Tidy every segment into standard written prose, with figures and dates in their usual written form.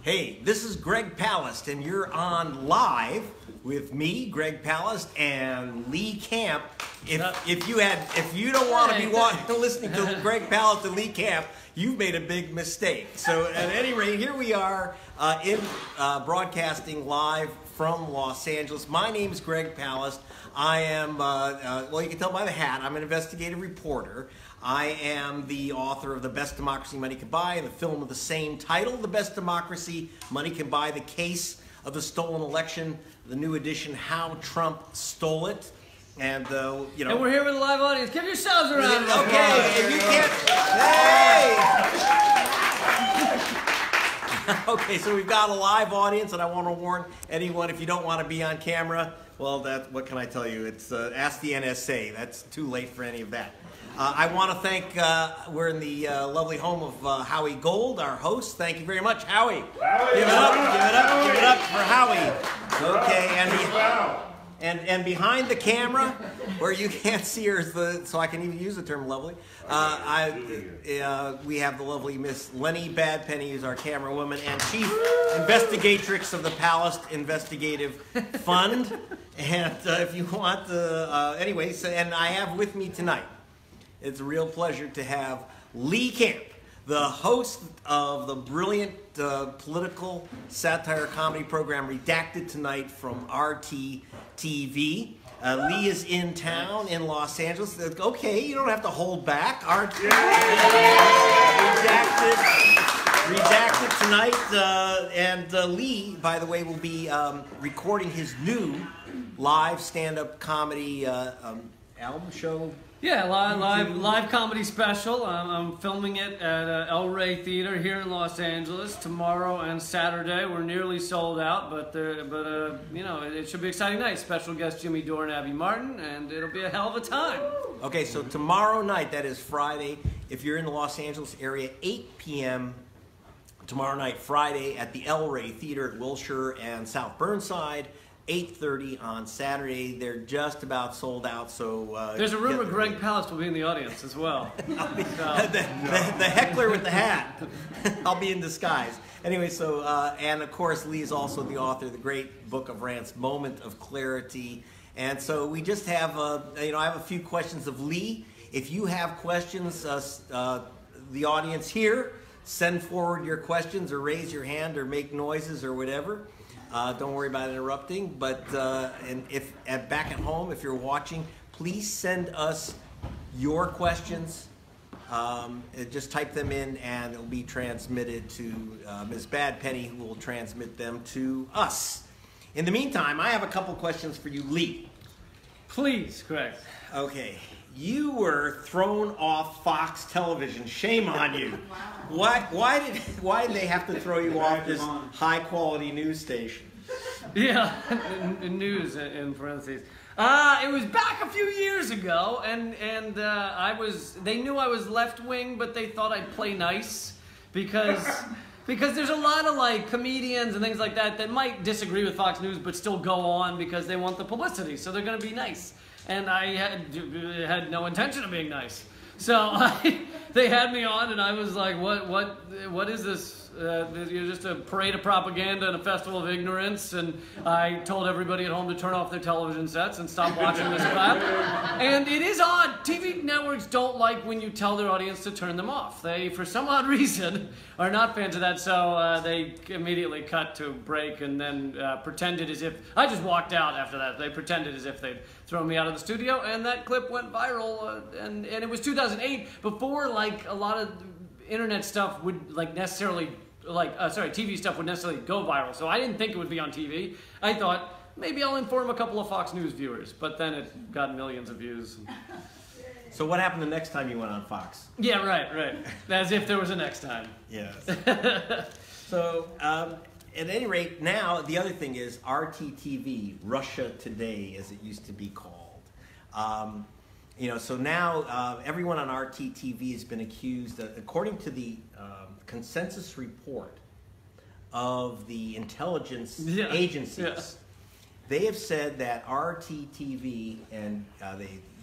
Hey, this is Greg Palast, and you're on live with me, Greg Palast, and Lee Camp. If you don't want to be listening to Greg Palast and Lee Camp, you've made a big mistake. So at any rate, here we are broadcasting live from Los Angeles. My name is Greg Palast. I am, well, you can tell by the hat, I'm an investigative reporter. I am the author of The Best Democracy Money Can Buy and the film of the same title, The Best Democracy Money Can Buy, The Case of the Stolen Election, the new edition, How Trump Stole It. And, you know. And we're here with a live audience. Give yourselves a round of applause. Okay, if you can't. Hey! Okay, so we've got a live audience, and I want to warn anyone, if you don't want to be on camera, well, what can I tell you? It's ask the NSA. That's too late for any of that. I want to thank, we're in the lovely home of Howie Gold, our host. Thank you very much, Howie. Give it up for Howie. Okay, and behind the camera, where you can't see her, so I can even use the term lovely, we have the lovely Miss Lenny Badpenny, who's our camera woman and chief investigatrix of the Palast Investigative Fund. And if you want to, anyway, and I have with me tonight, it's a real pleasure to have Lee Camp, the host of the brilliant political satire comedy program Redacted tonight from RT TV. Lee is in town in Los Angeles. Okay, you don't have to hold back. Redacted tonight. And Lee, by the way, will be recording his new live stand-up comedy album show. Yeah, live comedy special. I'm filming it at El Rey Theater here in Los Angeles tomorrow and Saturday. We're nearly sold out, but you know, it should be an exciting night. Special guest Jimmy Dore and Abby Martin, and it'll be a hell of a time. Okay, so tomorrow night, that is Friday, if you're in the Los Angeles area, 8 p.m. tomorrow night, Friday, at the El Rey Theater at Wilshire and South Burnside. 8:30 on Saturday. They're just about sold out, so... There's a rumor Greg Palast will be in the audience as well. The heckler with the hat. I'll be in disguise. Anyway, so, and of course, Lee is also the author of the great book of rants, Moment of Clarity. And so we just have, you know, I have a few questions of Lee. If you have questions, the audience here, send forward your questions or raise your hand or make noises or whatever. Don't worry about interrupting, but and if back at home, if you're watching, please send us your questions. Just type them in, and it'll be transmitted to Ms. Badpenny, who will transmit them to us. In the meantime, I have a couple questions for you, Lee. Please, Greg. Okay. You were thrown off Fox Television. Shame on you. Why did they have to throw you off this high-quality news station? Yeah, news in parentheses. It was back a few years ago, and they knew I was left-wing, but they thought I'd play nice because there's a lot of like comedians and things like that might disagree with Fox News but still go on because they want the publicity, so they're going to be nice. And I had no intention of being nice. So they had me on, and I was like, what is this? You're just a parade of propaganda and a festival of ignorance. And I told everybody at home to turn off their television sets and stop watching this crap. And it is odd. TV networks don't like when you tell their audience to turn them off. They, for some odd reason, are not fans of that. So they immediately cut to break and then pretended as if... I just walked out after that. They pretended as if they'd thrown me out of the studio, and that clip went viral. And it was 2008, before like a lot of internet stuff would like necessarily, TV stuff would necessarily go viral. So I didn't think it would be on TV. I thought maybe I'll inform a couple of Fox News viewers, but then it got millions of views. So what happened the next time you went on Fox? Yeah, right. As if there was a next time. Yes. So at any rate, now the other thing is RTTV, Russia Today, as it used to be called. You know, so now everyone on RTTV has been accused, according to the consensus report of the intelligence agencies, they have said that RTTV and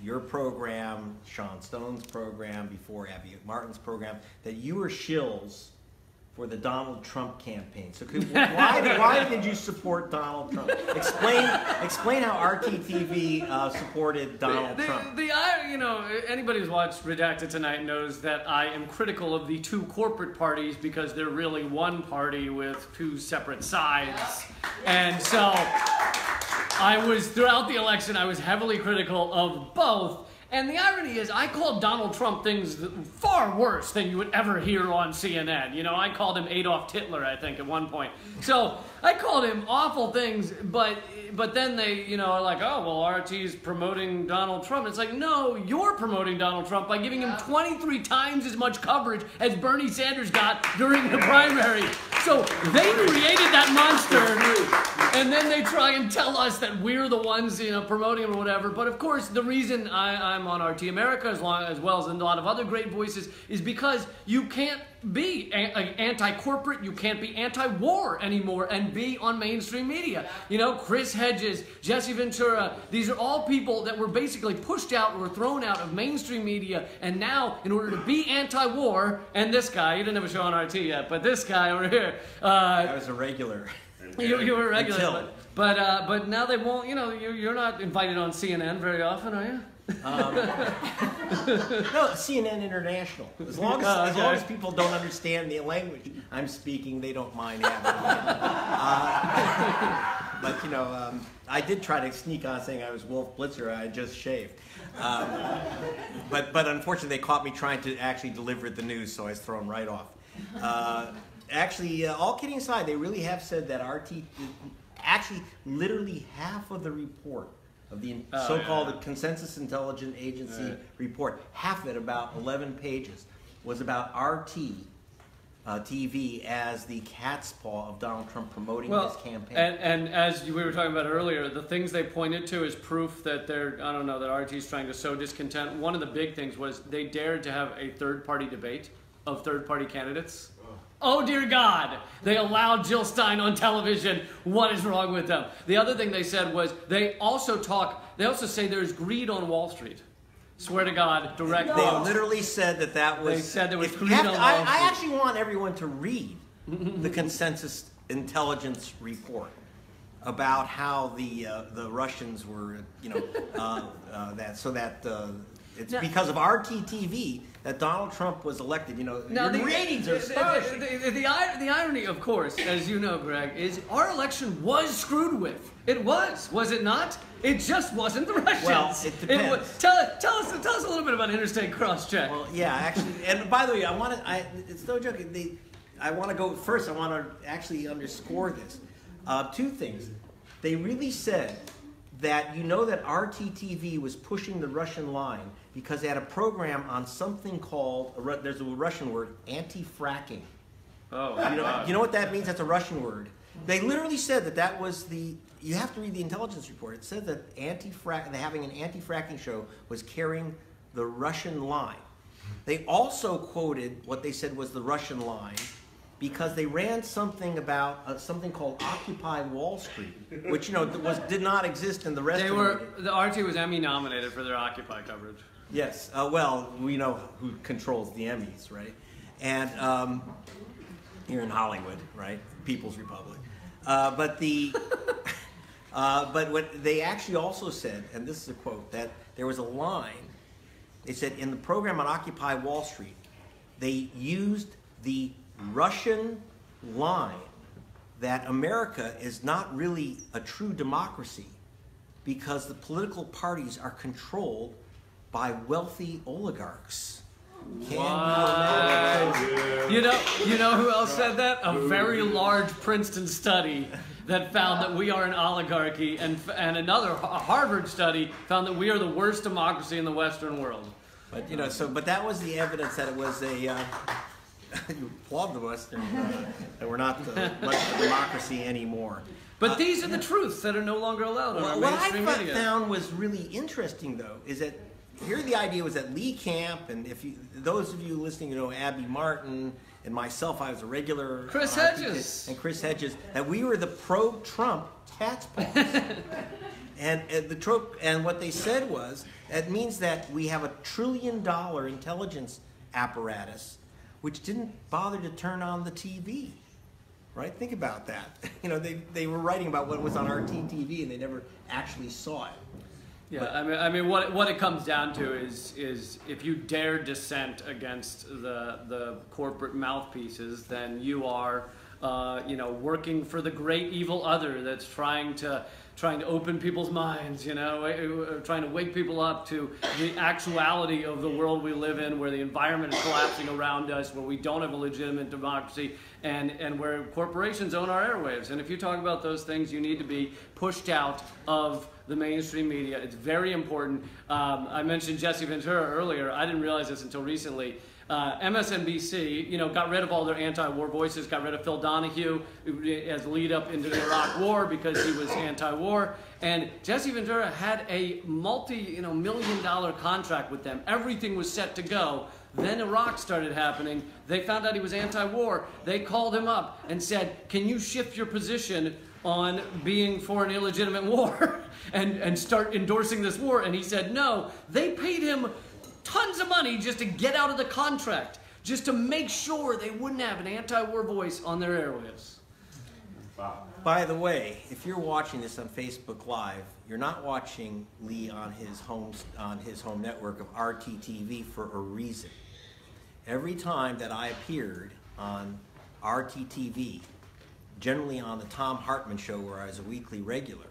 your program, Sean Stone's program, before Abby Martin's program, that you were shills for the Donald Trump campaign. So why did you support Donald Trump? Explain how RTTV supported Donald Trump. Anybody who's watched Redacted tonight knows that I am critical of the two corporate parties because they're really one party with two separate sides. And so throughout the election, I was heavily critical of both. And the irony is, I called Donald Trump things far worse than you would ever hear on CNN. I called him Adolf Hitler, I think, at one point. So I called him awful things, but then they, are like, oh, well, RT's promoting Donald Trump. It's like, no, you're promoting Donald Trump by giving him 23 times as much coverage as Bernie Sanders got during the primary. So they created that monster, and then they try and tell us that we're the ones, promoting him or whatever. But of course, the reason I'm on RT America as well as a lot of other great voices is because you can't be anti-corporate, you can't be anti-war anymore and be on mainstream media. Chris Hedges, Jesse Ventura, these are all people that were basically pushed out or thrown out of mainstream media, and now in order to be anti-war, and this guy, you didn't have a show on RT yet, but this guy over here. I was a regular. You were a regular. Until. But now they won't, you're not invited on CNN very often, are you? No, CNN International. As long as people don't understand the language I'm speaking, they don't mind having me. But I did try to sneak on saying I was Wolf Blitzer. I just shaved. But unfortunately, they caught me trying to actually deliver the news, so I was thrown right off. All kidding aside, they really have said that RT, actually, literally half of the report of the so-called Consensus Intelligence Agency report, half of it, about 11 pages, was about RT TV as the cat's paw of Donald Trump promoting his campaign. And as we were talking about earlier, the things they pointed to as proof that that RT's trying to sow discontent. One of the big things was they dared to have a third-party debate of third-party candidates. Oh, dear God. They allowed Jill Stein on television. What is wrong with them? The other thing they said was they also say there's greed on Wall Street. Swear to God, direct They literally said that was... They said there was greed on Wall Street. I actually want everyone to read the Consensus Intelligence report about how the Russians were, it's because of RTTV that Donald Trump was elected. Your ratings are astonishing. The irony, of course, as you know, Greg, is our election was screwed with. It was it not? It just wasn't the Russians. Well, it depends. Tell us a little bit about interstate cross-check. Well, yeah, actually, and by the way, it's no joke. I want to go first. I want to actually underscore this. Two things. They really said that that RTTV was pushing the Russian line because they had a program on something called, there's a Russian word, anti-fracking. Oh, you know what that means? That's a Russian word. They literally said that was you have to read the intelligence report. It said that having an anti-fracking show was carrying the Russian line. They also quoted what they said was the Russian line because they ran something about something called Occupy Wall Street, which did not exist in the rest of the RT was Emmy nominated for their Occupy coverage. Yes, well, we know who controls the Emmys, right? And here in Hollywood, right? People's Republic. But what they actually also said, and this is a quote, that there was a line. They said in the program on Occupy Wall Street, they used the Russian line that America is not really a true democracy because the political parties are controlled by wealthy oligarchs. Wow. You know who else said that? A very large Princeton study that found that we are an oligarchy, and another Harvard study found that we are the worst democracy in the Western world. But but that was the evidence that it was a you applaud the Western that we're not much of a democracy anymore. But these are the truths that are no longer allowed on our mainstream media. What I found was really interesting, though, is that here the idea was that Lee Camp, and those of you listening, Abby Martin and myself, I was a regular. Chris Hedges. And Chris Hedges, that we were the pro-Trump cat's paws. and what they said was, that means that we have $1 trillion intelligence apparatus which didn't bother to turn on the TV. Right? Think about that. You know, they were writing about what was on RTTV and they never actually saw it. Yeah, I mean, what it comes down to is if you dare dissent against the corporate mouthpieces, then you are, you know, working for the great evil other that's trying to open people's minds, you know, trying to wake people up to the actuality of the world we live in, where the environment is collapsing around us, where we don't have a legitimate democracy, and where corporations own our airwaves. And if you talk about those things, you need to be pushed out of the mainstream media. It's very important. I mentioned Jesse Ventura earlier. I didn't realize this until recently. MSNBC, you know, got rid of all their anti-war voices, got rid of Phil Donahue as lead up into the Iraq War because he was anti-war. And Jesse Ventura had a multi-million-dollar contract with them. Everything was set to go. Then Iraq started happening. They found out he was anti-war. They called him up and said, "Can you shift your position on being for an illegitimate war and start endorsing this war?" And he said no. They paid him tons of money just to get out of the contract, just to make sure they wouldn't have an anti-war voice on their airwaves. Wow. By the way, if you're watching this on Facebook Live, you're not watching Lee on his home network of RTTV for a reason. Every time that I appeared on RTTV, generally on the Tom Hartman show where I was a weekly regular,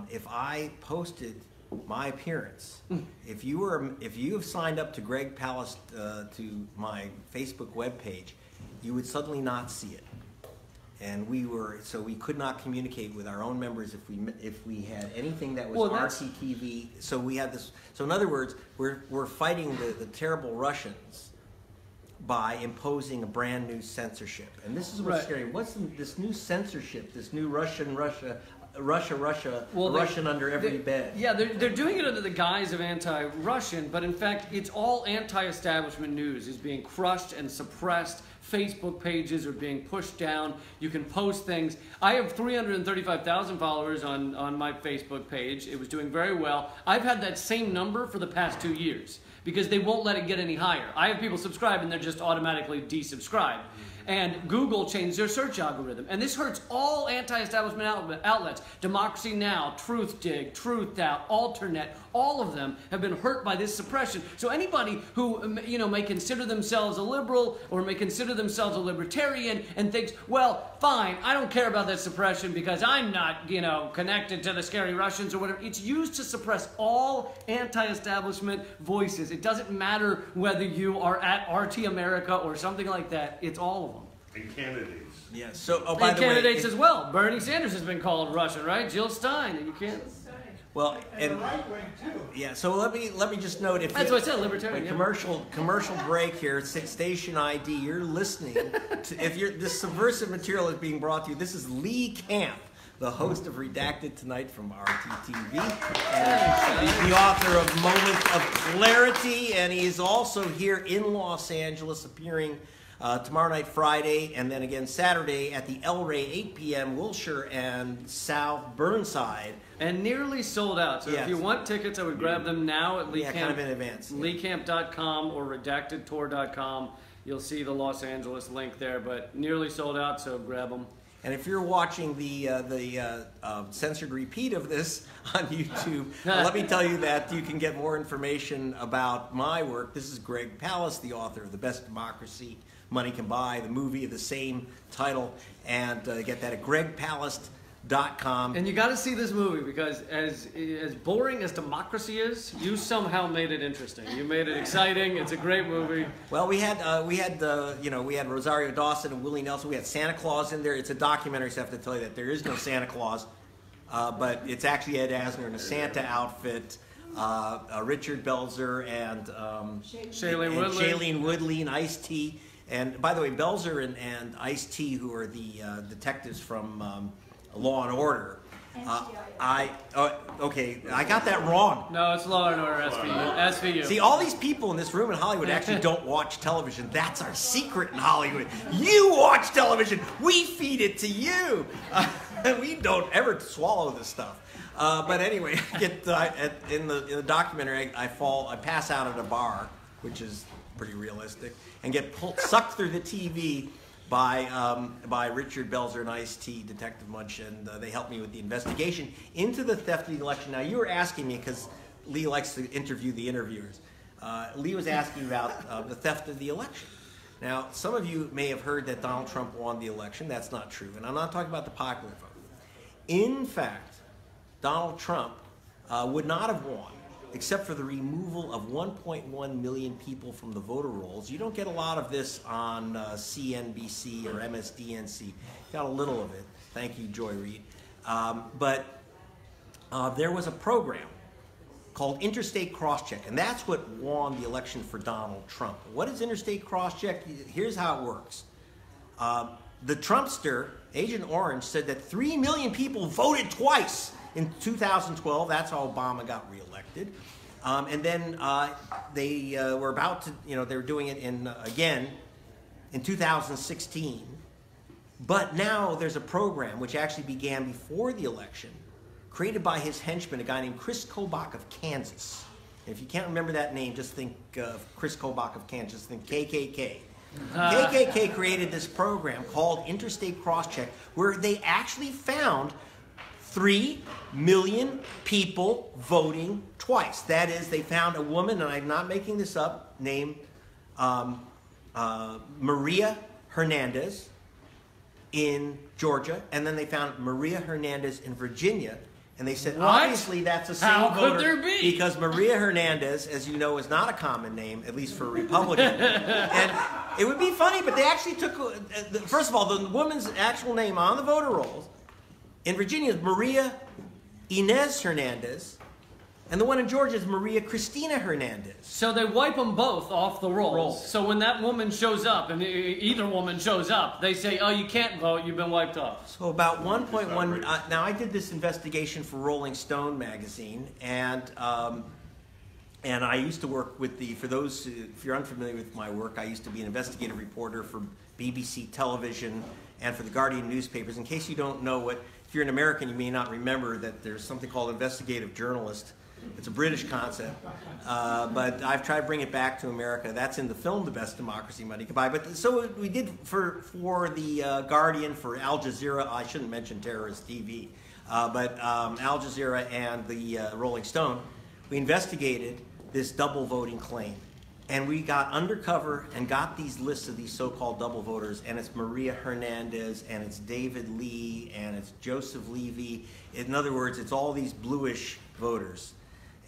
if I posted my appearance, if you have signed up to Greg Palast to my Facebook webpage, you would suddenly not see it. And we could not communicate with our own members if we had anything that was RTTV. So we had this. So in other words, we're fighting the terrible Russians by imposing a brand new censorship. And this is what's scary. What's this new censorship? This new Russian under every bed. Yeah, they're doing it under the guise of anti-Russian, but in fact, it's all anti-establishment news is being crushed and suppressed. Facebook pages are being pushed down. You can post things. I have 335,000 followers on my Facebook page. It was doing very well. I've had that same number for the past 2 years because they won't let it get any higher. I have people subscribe and they're just automatically desubscribed. And Google changed their search algorithm. And this hurts all anti-establishment outlets. Democracy Now!, Truthdig, Truthout, Alternet, all of them have been hurt by this suppression. So anybody who may consider themselves a liberal or may consider themselves a libertarian and thinks, well, fine, I don't care about that suppression because I'm not, connected to the scary Russians or whatever. It's used to suppress all anti-establishment voices. It doesn't matter whether you are at RT America or something like that. It's all of them. And candidates. Yeah. So, by the way, candidates as well. Bernie Sanders has been called Russian, right? Jill Stein, and you can't. Well, and the right wing too. Yeah. So let me just note that's what I said, libertarian. Commercial break here. Station ID. You're listening to this subversive material is being brought to you. This is Lee Camp, the host of Redacted tonight from RTTV, and the author of Moment of Clarity, and he is also here in Los Angeles appearing tomorrow night, Friday, and then again Saturday at the El Rey, 8 p.m., Wilshire and South Burnside. And nearly sold out. So if you want tickets, I would grab them now at LeeCamp, kind of in advance. LeeCamp.com or RedactedTour.com. You'll see the Los Angeles link there, but nearly sold out, so grab them. And if you're watching the censored repeat of this on YouTube, let me tell you that you can get more information about my work. This is Greg Palast, the author of The Best Democracy Money Can Buy, the movie of the same title, and get that at gregpalast.com. And you got to see this movie because as boring as democracy is, you somehow made it interesting. You made it exciting. It's a great movie. Well, we had Rosario Dawson and Willie Nelson. We had Santa Claus in there. It's a documentary, so I have to tell you that there is no Santa Claus, but it's actually Ed Asner in a Santa outfit. Richard Belzer and Shailene Woodley and Ice-T. And by the way, Belzer and Ice-T, who are the detectives from Law and Order. Okay, I got that wrong. No, it's Law and Order, SVU. See, all these people in this room in Hollywood actually don't watch television. That's our secret in Hollywood. You watch television. We feed it to you. We don't ever swallow this stuff. But anyway, in the documentary, I pass out at a bar, which is pretty realistic, and get sucked through the TV by Richard Belzer and Ice-T, Detective Munch, and they helped me with the investigation into the theft of the election. Now, you were asking me, because Lee likes to interview the interviewers. Lee was asking about the theft of the election. Now, some of you may have heard that Donald Trump won the election. That's not true, and I'm not talking about the popular vote. In fact, Donald Trump would not have won except for the removal of 1.1 million people from the voter rolls. You don't get a lot of this on CNBC or MSDNC. Got a little of it. Thank you, Joy Reid. But there was a program called Interstate Crosscheck, and that's what won the election for Donald Trump. What is Interstate Crosscheck? Here's how it works. The Trumpster, Agent Orange, said that 3 million people voted twice in 2012. That's how Obama got reelected. And then they were about to, they were doing it again in 2016. But now there's a program which actually began before the election, created by his henchman, a guy named Chris Kobach of Kansas. And if you can't remember that name, just think of Chris Kobach of Kansas, think KKK. KKK created this program called Interstate Crosscheck, where they actually found 3 million people voting twice. That is, they found a woman, and I'm not making this up, named Maria Hernandez in Georgia, and then they found Maria Hernandez in Virginia, and they said, obviously that's the same voter. How could there be? Because Maria Hernandez, as you know, is not a common name, at least for a Republican. And it would be funny, but they actually took, first of all, the woman's actual name on the voter rolls in Virginia is Maria Inez Hernandez, and the one in Georgia is Maria Cristina Hernandez. So they wipe them both off the rolls. So when that woman shows up, and either woman shows up, they say, oh, you can't vote, you've been wiped off. So about 1.1, now I did this investigation for Rolling Stone magazine, and I used to work with for those, if you're unfamiliar with my work, I used to be an investigative reporter for BBC television and for the Guardian newspapers. In case you don't know if you're an American, you may not remember that there's something called investigative journalist. It's a British concept, but I've tried to bring it back to America. That's in the film The Best Democracy Money Can Buy. But so we did for the Guardian, for Al Jazeera. I shouldn't mention terrorist TV, but Al Jazeera and the Rolling Stone. We investigated this double voting claim, and we got undercover and got these lists of these so-called double voters, and it's Maria Hernandez, and it's David Lee, and it's Joseph Levy. In other words, it's all these bluish voters.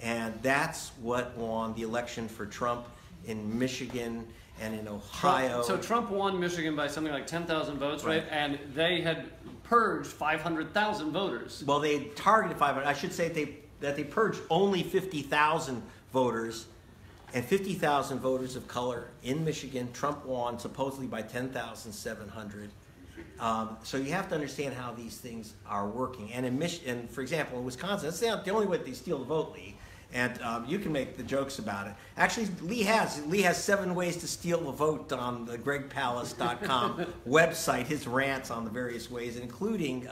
And that's what won the election for Trump in Michigan and in Ohio. So Trump won Michigan by something like 10,000 votes, right? And they had purged 500,000 voters. Well, they targeted 500. I should say that they purged only 50,000 voters, and 50,000 voters of color in Michigan. Trump won supposedly by 10,700. So you have to understand how these things are working. And in for example, in Wisconsin, that's not the only way they steal the vote, Lee. And you can make the jokes about it. Actually, Lee has 7 ways to steal the vote on the GregPalast.com website. His rants on the various ways, including,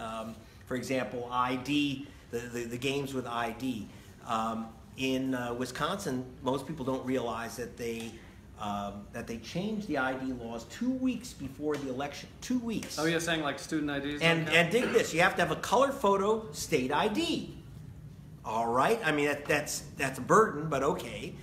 for example, ID, the games with ID. In Wisconsin, most people don't realize that they changed the ID laws 2 weeks before the election. 2 weeks. Oh, you're saying like student IDs? And dig this, you have to have a color photo state ID. All right, I mean that's a burden, but okay.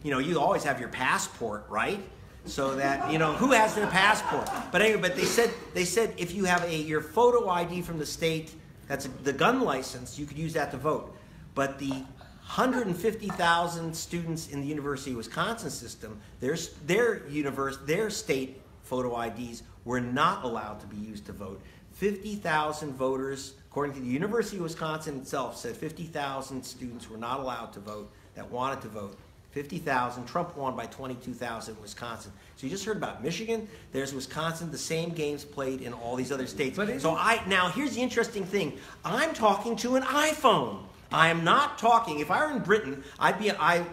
You always have your passport, right? So that who has their passport. But anyway, but they said if you have your photo ID from the state, that's the gun license, you could use that to vote. But the 150,000 students in the University of Wisconsin system, their state photo IDs were not allowed to be used to vote. 50,000 voters, according to the University of Wisconsin itself, said 50,000 students were not allowed to vote that wanted to vote. 50,000. Trump won by 22,000 in Wisconsin. So you just heard about Michigan. There's Wisconsin. The same games played in all these other states. Now here's the interesting thing. I'm talking to an iPhone. I am not talking. If I were in Britain, I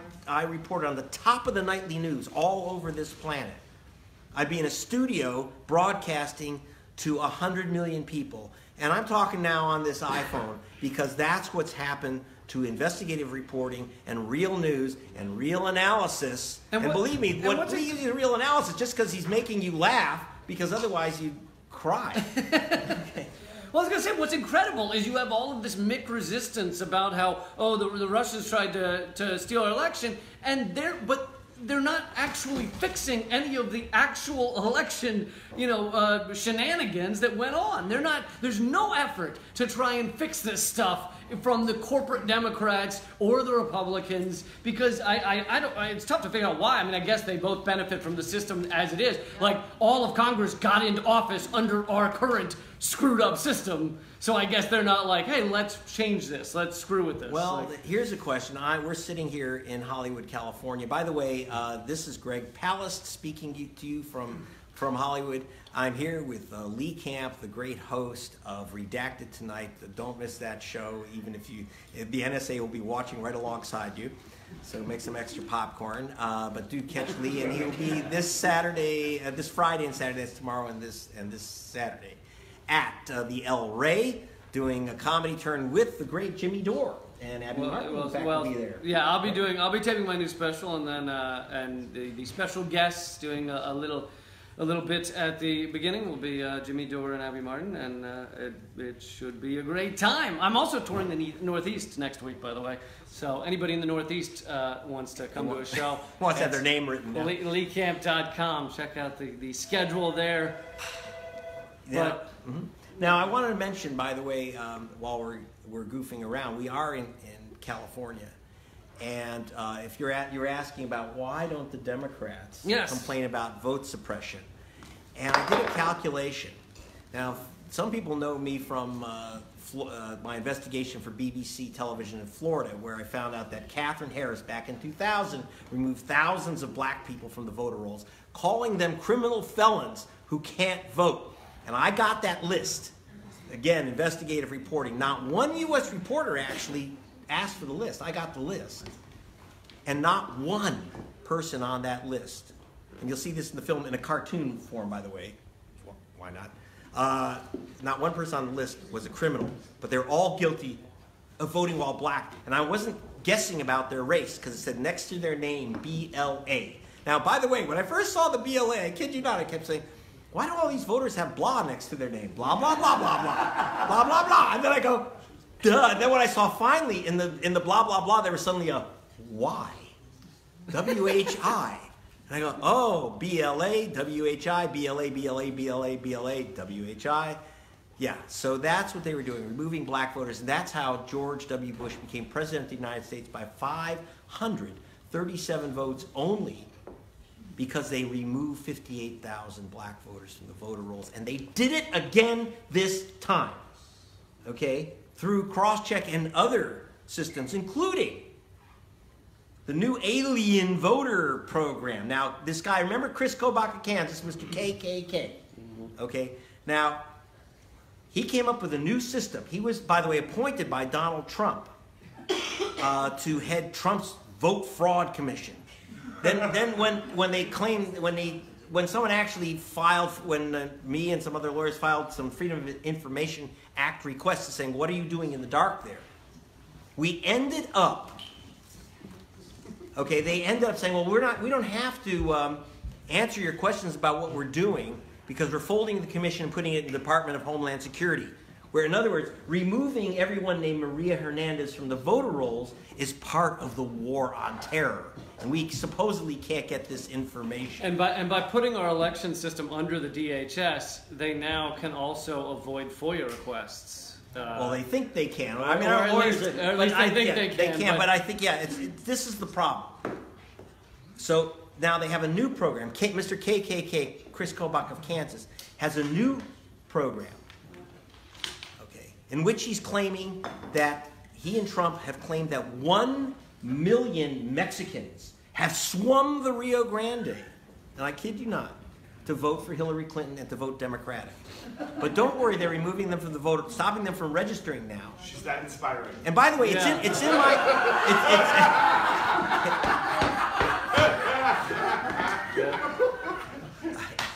reported on the top of the nightly news all over this planet. I'd be in a studio broadcasting to 100 million people. And I'm talking now on this iPhone because that's what's happened to investigative reporting and real news and real analysis. And believe me, what we use real analysis just because he's making you laugh, because otherwise you cry. Okay. Well, I was going to say, what's incredible is you have all of this Mick resistance about how, oh, the Russians tried to steal our election, and they're not actually fixing any of the actual election, shenanigans that went on. There's no effort to try and fix this stuff from the corporate Democrats or the Republicans, because it's tough to figure out why. I mean, I guess they both benefit from the system as it is. Like, all of Congress got into office under our current screwed up system, so I guess they're not like, hey, let's change this, let's screw with this. Well, here's a question. We're sitting here in Hollywood, California. By the way, this is Greg Palast speaking to you from Hollywood. I'm here with Lee Camp, the great host of Redacted tonight. Don't miss that show, even if the NSA will be watching right alongside you. So make some extra popcorn. But do catch Lee, and he'll be this Friday and Saturday, that's tomorrow and this Saturday, at the El Rey, doing a comedy turn with the great Jimmy Dore. And Abby Martin will be there. Yeah, I'll be taping my new special, and then and the special guests doing a little bit at the beginning will be Jimmy Dore and Abby Martin, and it should be a great time. I'm also touring the Northeast next week, by the way. So anybody in the Northeast wants to come to a show, wants to have their name written down. LeeCamp.com. Check out the schedule there. Yeah. Now, I wanted to mention, by the way, while we're goofing around, we are in California, and if you're asking about why don't the Democrats complain about vote suppression, and I did a calculation. Now, some people know me from my investigation for BBC television in Florida, where I found out that Catherine Harris, back in 2000, removed thousands of black people from the voter rolls, calling them criminal felons who can't vote. And I got that list. Again, investigative reporting. Not one U.S. reporter actually asked for the list. I got the list. And not one person on that list, and you'll see this in the film in a cartoon form, by the way. Why not? Not one person on the list was a criminal, but they're all guilty of voting while black. And I wasn't guessing about their race, because it said next to their name, BLA. Now, by the way, when I first saw the BLA, I kid you not, I kept saying, why do all these voters have blah next to their name? Blah, blah, blah, blah, blah, blah, blah, blah. And then I go, duh. And then when I saw finally in the blah, blah, blah, there was suddenly a Y. W-H-I. And I go, oh, BLA, W-H-I, BLA, BLA, BLA, BLA, W-H-I. Yeah, so that's what they were doing, removing black voters. And that's how George W. Bush became president of the United States by 537 votes only, because they removed 58,000 black voters from the voter rolls. And they did it again this time, okay, through cross-check and other systems, including the new alien voter program. Now, this guy, remember Chris Kobach of Kansas, Mr. KKK, okay? Now, he came up with a new system. He was, by the way, appointed by Donald Trump to head Trump's vote fraud commission. Then when someone actually filed, me and some other lawyers filed some Freedom of Information Act requests saying, what are you doing in the dark there? We ended up, okay, they ended up saying, well, we don't have to answer your questions about what we're doing, because we're folding the commission and putting it in the Department of Homeland Security. Where, in other words, removing everyone named Maria Hernandez from the voter rolls is part of the war on terror. And we supposedly can't get this information. And by putting our election system under the DHS, they now can also avoid FOIA requests. Well, they think they can. I mean, I think they can. But I think, this is the problem. So now they have a new program. Mr. KKK, Chris Kobach of Kansas, has a new program, in which he's claiming that he and Trump have claimed that 1 million Mexicans have swum the Rio Grande, and I kid you not, to vote for Hillary Clinton and to vote Democratic. But don't worry, they're removing them from the vote, stopping them from registering now. She's that inspiring. And by the way, it's in my...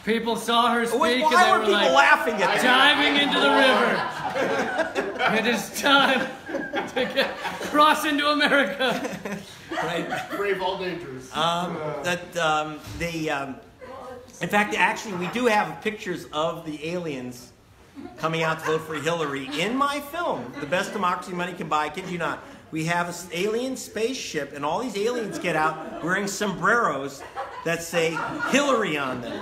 People saw her speak, why and they were were people like, laughing at that? diving into the river. It is time to get... cross into America. Right? Brave all dangers. In fact, actually, we do have pictures of the aliens coming out to vote for Hillary in my film, The Best Democracy Money Can Buy. I kid you not. We have an alien spaceship, and all these aliens get out wearing sombreros that say Hillary on them.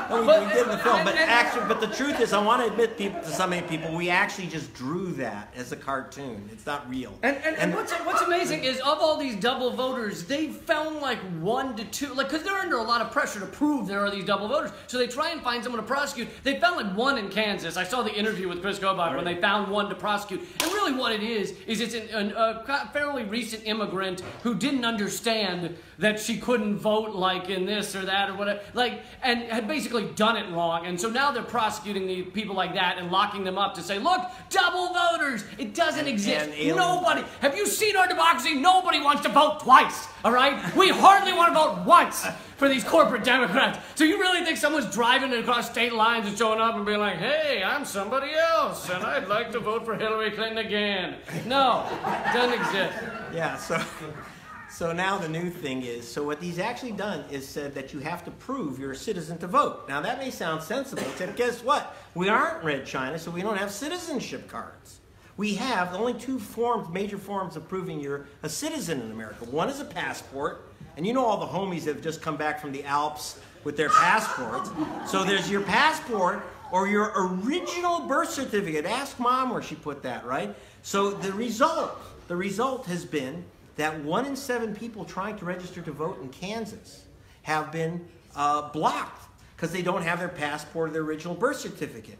No, we did in the film, but the truth is, I want to admit to so many people, we actually just drew that as a cartoon. It's not real. And what's amazing is, of all these double voters, they found like 1 to 2, like, because they're under a lot of pressure to prove there are these double voters, so they try and find someone to prosecute. They found like 1 in Kansas. I saw the interview with Chris Kobach when they found 1 to prosecute. And really what it is it's a fairly recent immigrant who didn't understand that she couldn't vote like in this or that or whatever, like, and had basically done it wrong. And so now they're prosecuting the people like that and locking them up to say, look, double voters, it doesn't exist. Nobody, have you seen our democracy? Nobody wants to vote twice, all right? We hardly want to vote once for these corporate Democrats. So you really think someone's driving across state lines and showing up and being like, hey, I'm somebody else, and I'd like to vote for Hillary Clinton again? No, it doesn't exist. Yeah, so now the new thing is, so what he's actually done is said that you have to prove you're a citizen to vote. Now that may sound sensible, except guess what? We aren't Red China, so we don't have citizenship cards. We have only 2 major forms of proving you're a citizen in America. One is a passport, and you know all the homies that have just come back from the Alps with their passports. So there's your passport or your original birth certificate. Ask Mom where she put that, right? So the result has been that 1 in 7 people trying to register to vote in Kansas have been blocked because they don't have their passport or their original birth certificate.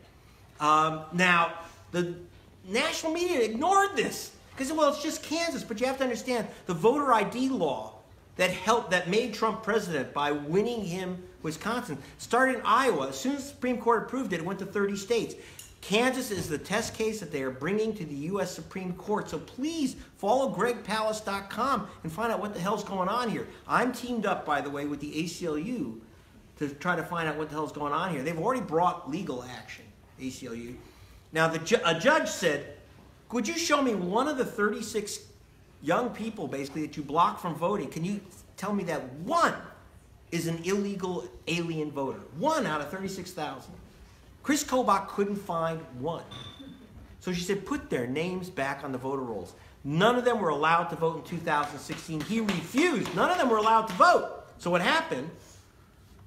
Now, the national media ignored this because, well, it's just Kansas. But you have to understand the voter ID law that made Trump president by winning him Wisconsin started in Iowa. As soon as the Supreme Court approved it, it went to 30 states. Kansas is the test case that they are bringing to the U.S. Supreme Court. So please follow GregPalast.com and find out what the hell's going on here. I'm teamed up, by the way, with the ACLU to try to find out what the hell's going on here. They've already brought legal action, ACLU. Now, a judge said, would you show me one of the 36 young people, basically, that you blocked from voting? Can you tell me that one is an illegal alien voter? 1 out of 36,000. Chris Kobach couldn't find 1. So she said, put their names back on the voter rolls. None of them were allowed to vote in 2016. He refused. None of them were allowed to vote. So what happened,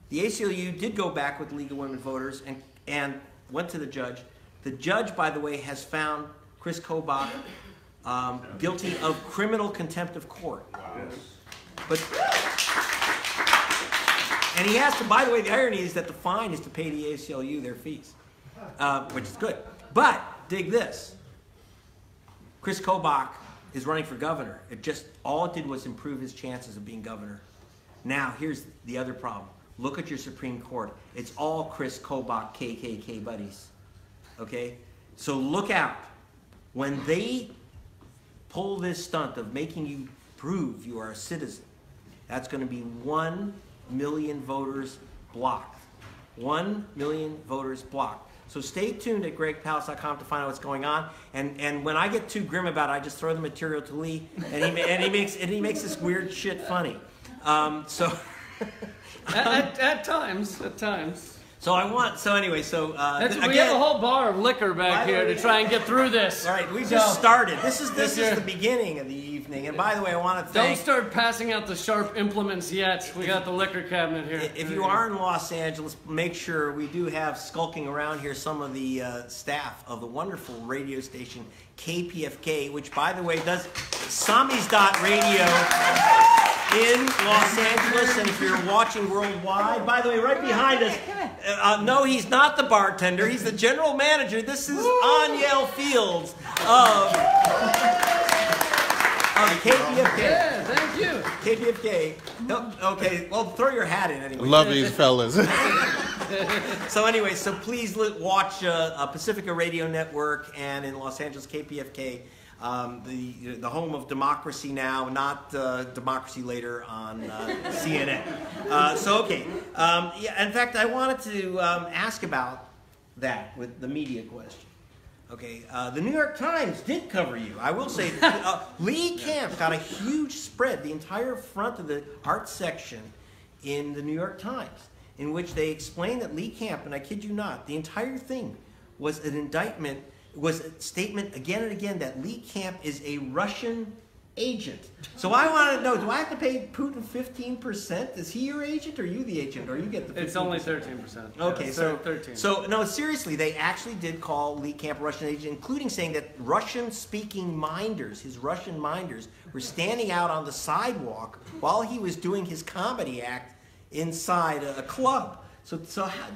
the ACLU did go back with legal women voters and went to the judge. The judge, by the way, has found Chris Kobach guilty of criminal contempt of court. But, and he has to, by the way, the irony is that the fine is to pay the ACLU their fees, which is good. But, dig this. Chris Kobach is running for governor. All it did was improve his chances of being governor. Now, here's the other problem. Look at your Supreme Court. It's all Chris Kobach KKK buddies. Okay? So look out. When they pull this stunt of making you prove you are a citizen, that's going to be 1 million voters blocked. 1 million voters blocked. So stay tuned at GregPalast.com to find out what's going on. And when I get too grim about it, I just throw the material to Lee, and he makes this weird shit funny. At times. We have a whole bar of liquor back here to try and get through this. All right, we just started. This is the beginning of the evening. And by the way, I want to thank... Don't start passing out the sharp implements yet. We got the liquor cabinet here. If you are in Los Angeles, make sure we do have skulking around here some of the staff of the wonderful radio station KPFK, which, by the way, does Samis.radio in Los Angeles. And if you're watching worldwide, by the way, right behind us, no, he's not the bartender. He's the general manager. This is Aniel Fields of KPFK. Yeah, thank you. KPFK. Okay, well, throw your hat in anyway. Love these fellas. So anyway, please watch Pacifica Radio Network and in Los Angeles, KPFK. The home of democracy now, not democracy later on CNN. In fact, I wanted to ask about that with the media question. Okay, the New York Times did cover you. I will say, Lee Camp got a huge spread, the entire front of the art section in the New York Times, in which they explained that Lee Camp, and I kid you not, the entire thing was an indictment, was a statement again and again that Lee Camp is a Russian agent. So I want to know, do I have to pay Putin 15%? Is he your agent or you the agent? Or you get the 15%? It's only 13%. Okay, yeah, so 13. So no, seriously, they actually did call Lee Camp a Russian agent, including saying that Russian-speaking minders, his Russian minders, were standing out on the sidewalk while he was doing his comedy act inside a club. So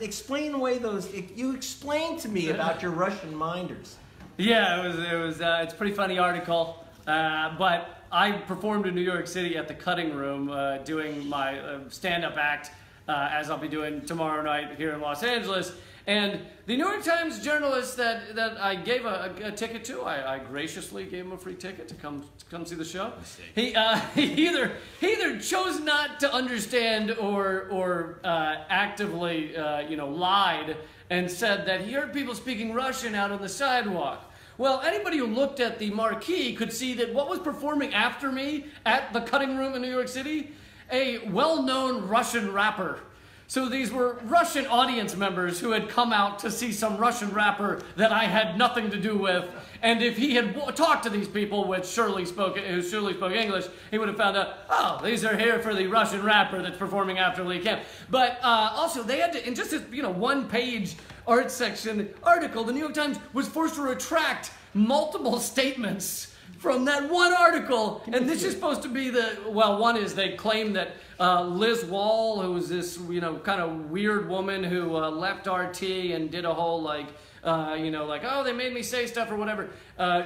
explain away those. You explain to me about your Russian minders. Yeah, it's a pretty funny article. But I performed in New York City at the Cutting Room doing my stand-up act, as I'll be doing tomorrow night here in Los Angeles. And the New York Times journalist that I gave a ticket to, I graciously gave him a free ticket to come see the show. He either chose not to understand or actively lied and said that he heard people speaking Russian out on the sidewalk. Well, anybody who looked at the marquee could see that what was performing after me at the Cutting Room in New York City, a well-known Russian rapper. So these were Russian audience members who had come out to see some Russian rapper that I had nothing to do with. And if he had talked to these people, who surely spoke English, he would have found out, oh, these are here for the Russian rapper that's performing after Lee Camp. But also, they had to, in just this one-page art section article, the New York Times was forced to retract multiple statements from that one article. And this is supposed to be one is they claim that Liz Wall, who was this, kind of weird woman who left RT and did a whole oh, they made me say stuff or whatever.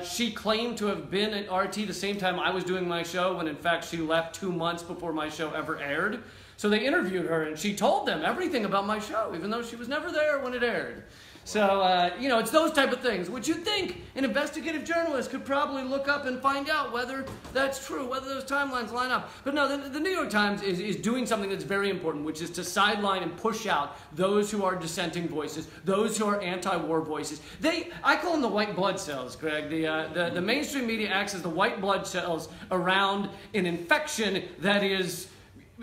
She claimed to have been at RT the same time I was doing my show, when in fact she left 2 months before my show ever aired. So they interviewed her and she told them everything about my show, even though she was never there when it aired. So, it's those type of things, which you'd think an investigative journalist could probably look up and find out whether that's true, whether those timelines line up. But no, the New York Times is doing something that's very important, which is to sideline and push out those who are dissenting voices, those who are anti-war voices. I call them the white blood cells, Greg. The mainstream media acts as the white blood cells around an infection that is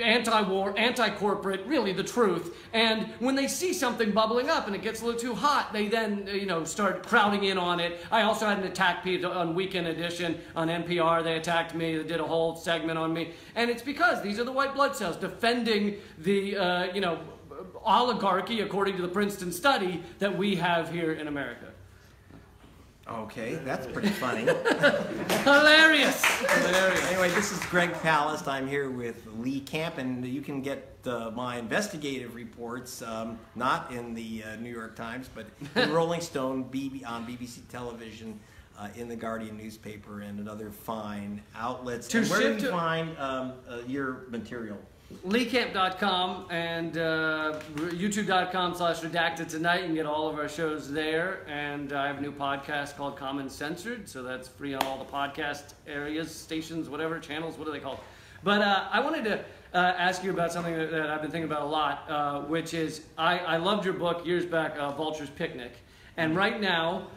anti-war, anti-corporate, really the truth. And when they see something bubbling up and it gets a little too hot, they then, start crowding in on it. I also had an attack piece on Weekend Edition on NPR. They attacked me. They did a whole segment on me. And it's because these are the white blood cells defending the, oligarchy, according to the Princeton study, that we have here in America. Okay, that's pretty funny. Hilarious! Hilarious. Anyway, this is Greg Palast. I'm here with Lee Camp, and you can get my investigative reports, not in the New York Times, but in Rolling Stone, on BBC television, in the Guardian newspaper, and other fine outlets. And where do you find your material? LeeCamp.com and YouTube.com/Redacted tonight. You can get all of our shows there. And I have a new podcast called Common Censored, so that's free on all the podcast areas, stations, whatever, channels, what are they called? But I wanted to ask you about something that I've been thinking about a lot, which is I loved your book years back, Vulture's Picnic. And right now,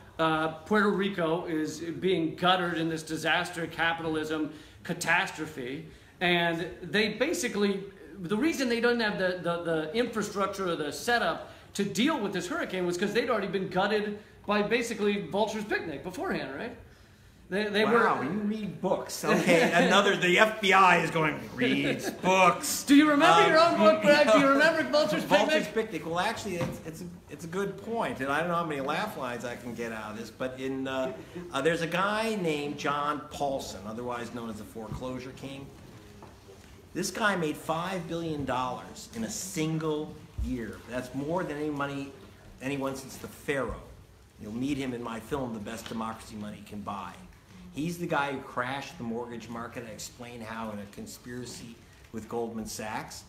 Puerto Rico is being guttered in this disaster capitalism catastrophe. And they basically, the reason they don't have the infrastructure or the setup to deal with this hurricane was because they'd already been gutted by basically Vulture's Picnic beforehand, right? Wow, you read books. Okay, the FBI is going, reads books. Do you remember your own book, Brad? Do you remember Vulture's Picnic? Vulture's Picnic. Well, actually, it's a good point, and I don't know how many laugh lines I can get out of this, but there's a guy named John Paulson, otherwise known as the Foreclosure King. This guy made $5 billion in a single year. That's more than anyone since the Pharaoh. You'll meet him in my film, The Best Democracy Money Can Buy. He's the guy who crashed the mortgage market. I explain how in a conspiracy with Goldman Sachs.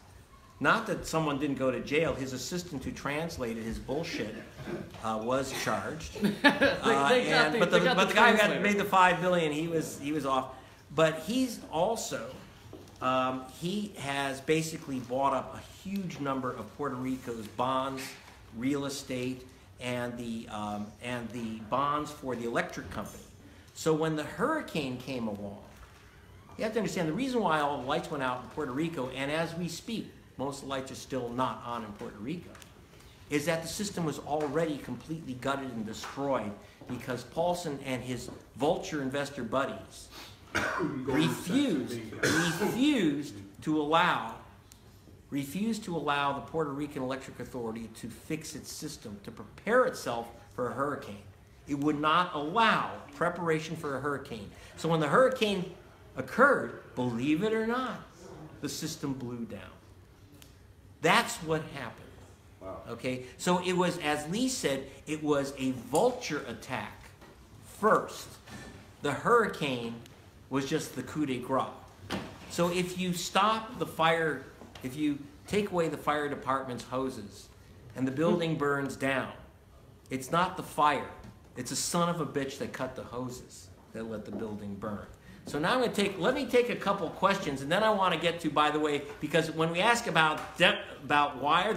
Not that someone didn't go to jail. His assistant who translated his bullshit was charged. But the guy who made the $5 billion, he was off. But he's also... he has basically bought up a huge number of Puerto Rico's bonds, real estate, and the bonds for the electric company. So when the hurricane came along, you have to understand the reason why all the lights went out in Puerto Rico, and as we speak, most of the lights are still not on in Puerto Rico, is that the system was already completely gutted and destroyed because Paulson and his vulture investor buddies refused to allow the Puerto Rican Electric Authority to fix its system, to prepare itself for a hurricane. It would not allow preparation for a hurricane. So when the hurricane occurred, believe it or not, the system blew down. That's what happened. Wow. Okay, so it was, as Lee said, it was a vulture attack first. The hurricane was just the coup de grace. So if you stop the fire, if you take away the fire department's hoses and the building burns down, it's not the fire. It's a son of a bitch that cut the hoses that let the building burn. So now I'm going to let me take a couple questions, and then I want to get to, by the way, because when we ask about why are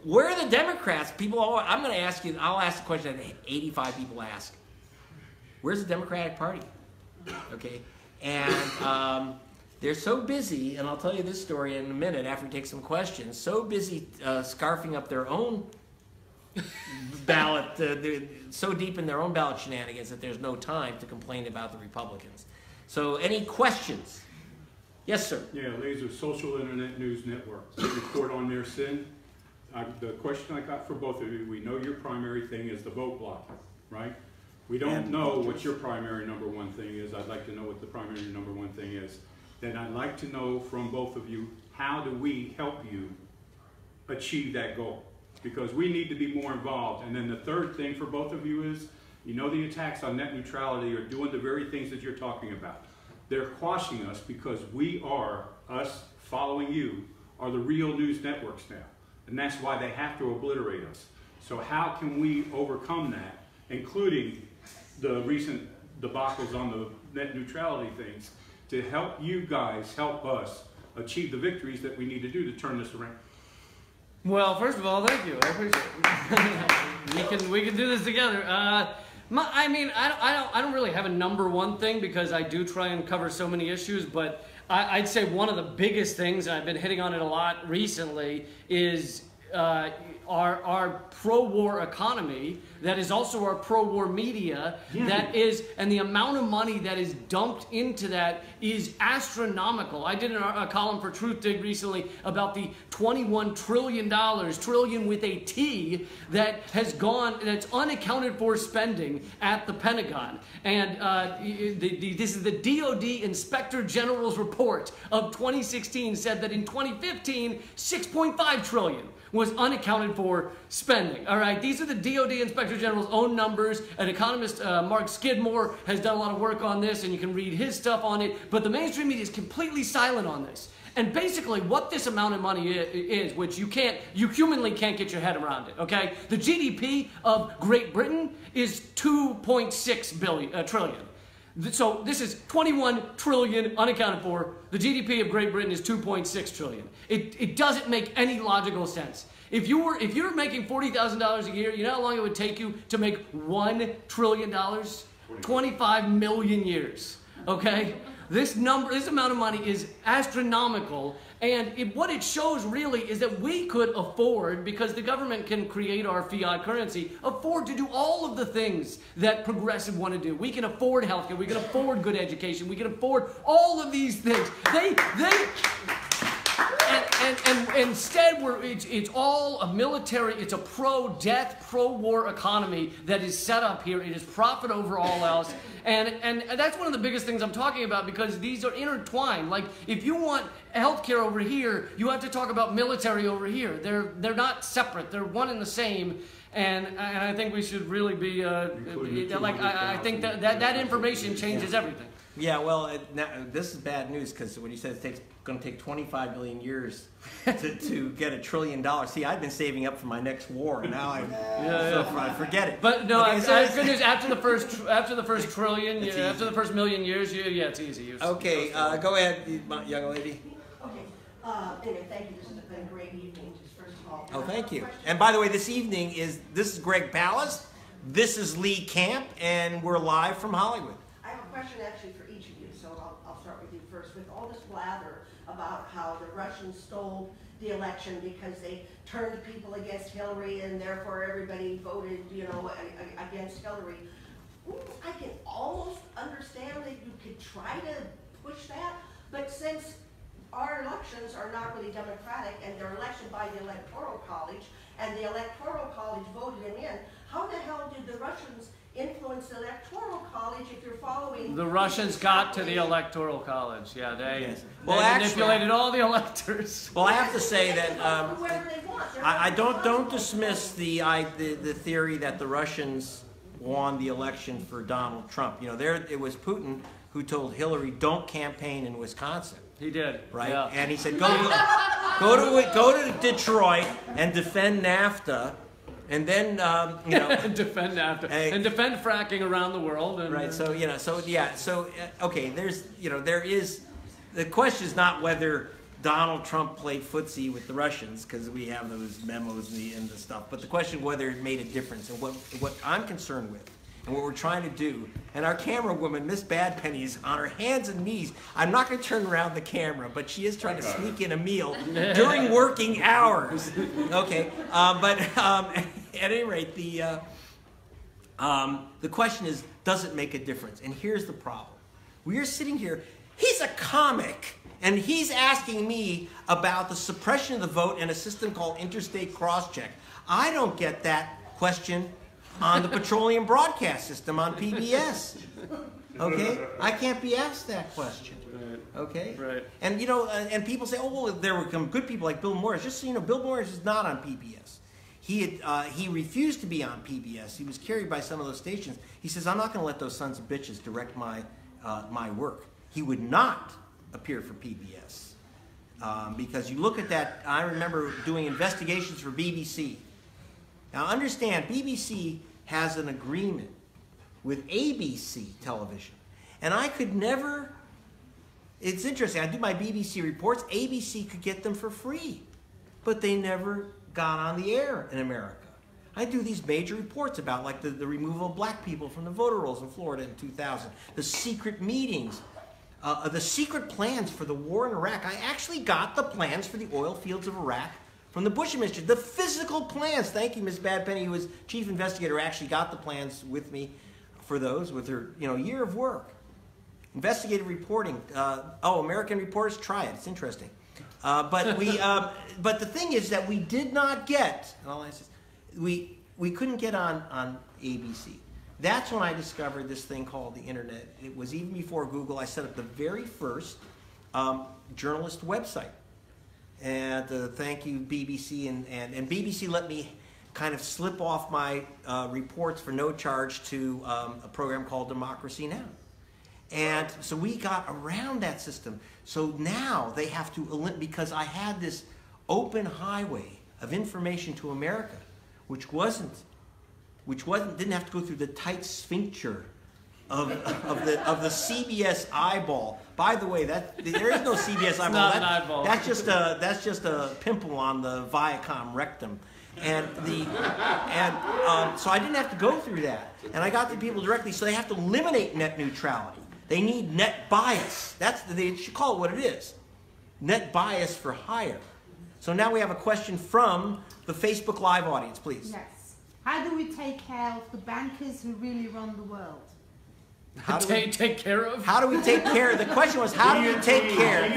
where are the Democrats, I'm going to ask you, I'll ask the question that 85 people ask. Where's the Democratic Party? Okay, and they're so busy, and I'll tell you this story in a minute after we take some questions, so busy scarfing up their own ballot, they're so deep in their own ballot shenanigans that there's no time to complain about the Republicans. So any questions? Yes, sir. Yeah, these are social internet news networks. They report on their sin. The question I got for both of you, we know your primary thing is the vote blocking, right? We don't know what your primary number one thing is. I'd like to know what the primary number one thing is. Then I'd like to know from both of you, how do we help you achieve that goal? Because we need to be more involved. And then the third thing for both of you is, you know, the attacks on net neutrality are doing the very things that you're talking about. They're quashing us because us following you, are the real news networks now. And that's why they have to obliterate us. So how can we overcome that, including the recent debacles on the net neutrality things, to help you guys, help us achieve the victories that we need to do to turn this around? Well, first of all, thank you. I appreciate it. we can do this together. I don't really have a number one thing because I do try and cover so many issues, but I'd say one of the biggest things, and I've been hitting on it a lot recently, is our pro-war economy that is also our pro-war media, that is, and the amount of money that is dumped into that is astronomical. I did a column for Truthdig recently about the $21 trillion, trillion with a T, that has gone, that's unaccounted for spending at the Pentagon. And this is the DOD Inspector General's report of 2016 said that in 2015, $6.5 trillion was unaccounted for spending. All right, these are the DOD Inspector General's own numbers. An economist, Mark Skidmore, has done a lot of work on this, and you can read his stuff on it, but the mainstream media is completely silent on this. And basically what this amount of money is, which you humanly can't get your head around it, okay? The GDP of Great Britain is 2.6 trillion. So this is 21 trillion unaccounted for. The GDP of Great Britain is 2.6 trillion. It doesn't make any logical sense. If you're making $40,000 a year, you know how long it would take you to make $1 trillion? 25 million years. Okay? This amount of money is astronomical, and what it shows really is that we could afford, because the government can create our fiat currency, afford to do all of the things that progressive want to do. We can afford healthcare, we can afford good education, we can afford all of these things. And instead, it's all a military, it's a pro-death, pro-war economy that is set up here. It is profit over all else. And that's one of the biggest things I'm talking about, because these are intertwined. Like, if you want healthcare over here, you have to talk about military over here. They're not separate. They're one and the same. And I think we should really be, I think that information changes everything. Yeah, well, now, this is bad news, because when you said it's going to take 25 million years to get $1 trillion. See, I've been saving up for my next war, and now I forget it. But no, okay, I finished after the first trillion, after the first million years. Yeah, it's easy. Okay, go ahead, young lady. Okay. Anyway, thank you. This has been a great evening. Just first of all, Oh, thank you. And by the way, this is Greg Palast, this is Lee Camp, and we're live from Hollywood. I have a question actually for each of you, so I'll start with you first. With all this blather about how the Russians stole the election because they turned people against Hillary and therefore everybody voted, against Hillary, I can almost understand that you could try to push that, but since our elections are not really democratic and they're elected by the Electoral College and the Electoral College voted him in, how the hell did the Russians influence the Electoral College if you're following... The Russians got to the Electoral College. Yeah, they manipulated all the electors. Well, I have to say that whoever they want. I don't dismiss the theory that the Russians won the election for Donald Trump. It was Putin who told Hillary, "Don't campaign in Wisconsin." He did, right? Yeah. And he said, "Go to Detroit and defend NAFTA." And then, defend NAFTA and defend fracking around the world. And, right. So okay. There is the question is not whether Donald Trump played footsie with the Russians, because we have those memos and the stuff. But the question is whether it made a difference. And what I'm concerned with, and what we're trying to do, and our camera woman, Miss Badpenny, is on her hands and knees. I'm not going to turn around the camera, but she is trying to sneak in a meal during working hours. Okay. But at any rate, the question is, does it make a difference? And here's the problem. We are sitting here. He's a comic. And he's asking me about the suppression of the vote and a system called interstate crosscheck. I don't get that question on the petroleum broadcast system on PBS. Okay? I can't be asked that question. Okay? Right. And, and people say, oh, well, there were some good people like Bill Morris. Just so you know, Bill Morris is not on PBS. He refused to be on PBS. He was carried by some of those stations. He says, I'm not going to let those sons of bitches direct my work. He would not appear for PBS. Because you look at that, I remember doing investigations for BBC. Now understand, BBC has an agreement with ABC television. And I could never, it's interesting, I do my BBC reports, ABC could get them for free. But they never got on the air in America. I do these major reports about like the removal of black people from the voter rolls in Florida in 2000, the secret meetings, the secret plans for the war in Iraq. I actually got the plans for the oil fields of Iraq from the Bush administration. The physical plans. Thank you, Ms. Badpenny, who was chief investigator, actually got the plans with me for those with her year of work. Investigative reporting. American reporters, try it. It's interesting. But the thing is that we did not get. We couldn't get on ABC. That's when I discovered this thing called the internet. It was even before Google. I set up the very first journalist website. And thank you, BBC. And BBC let me kind of slip off my reports for no charge to a program called Democracy Now! And so we got around that system. So now they have to, because I had this open highway of information to America, which didn't have to go through the tight sphincter of the CBS eyeball. By the way, there is no CBS eyeball. Not an eyeball. That's just a pimple on the Viacom rectum. So I didn't have to go through that. And I got the people directly, so they have to eliminate net neutrality. They need net bias. They should call it what it is. Net bias for hire. So now we have a question from the Facebook Live audience, please. Yes. How do we take care of the bankers who really run the world? Take care of? How do we take care? The question was, how do we take care?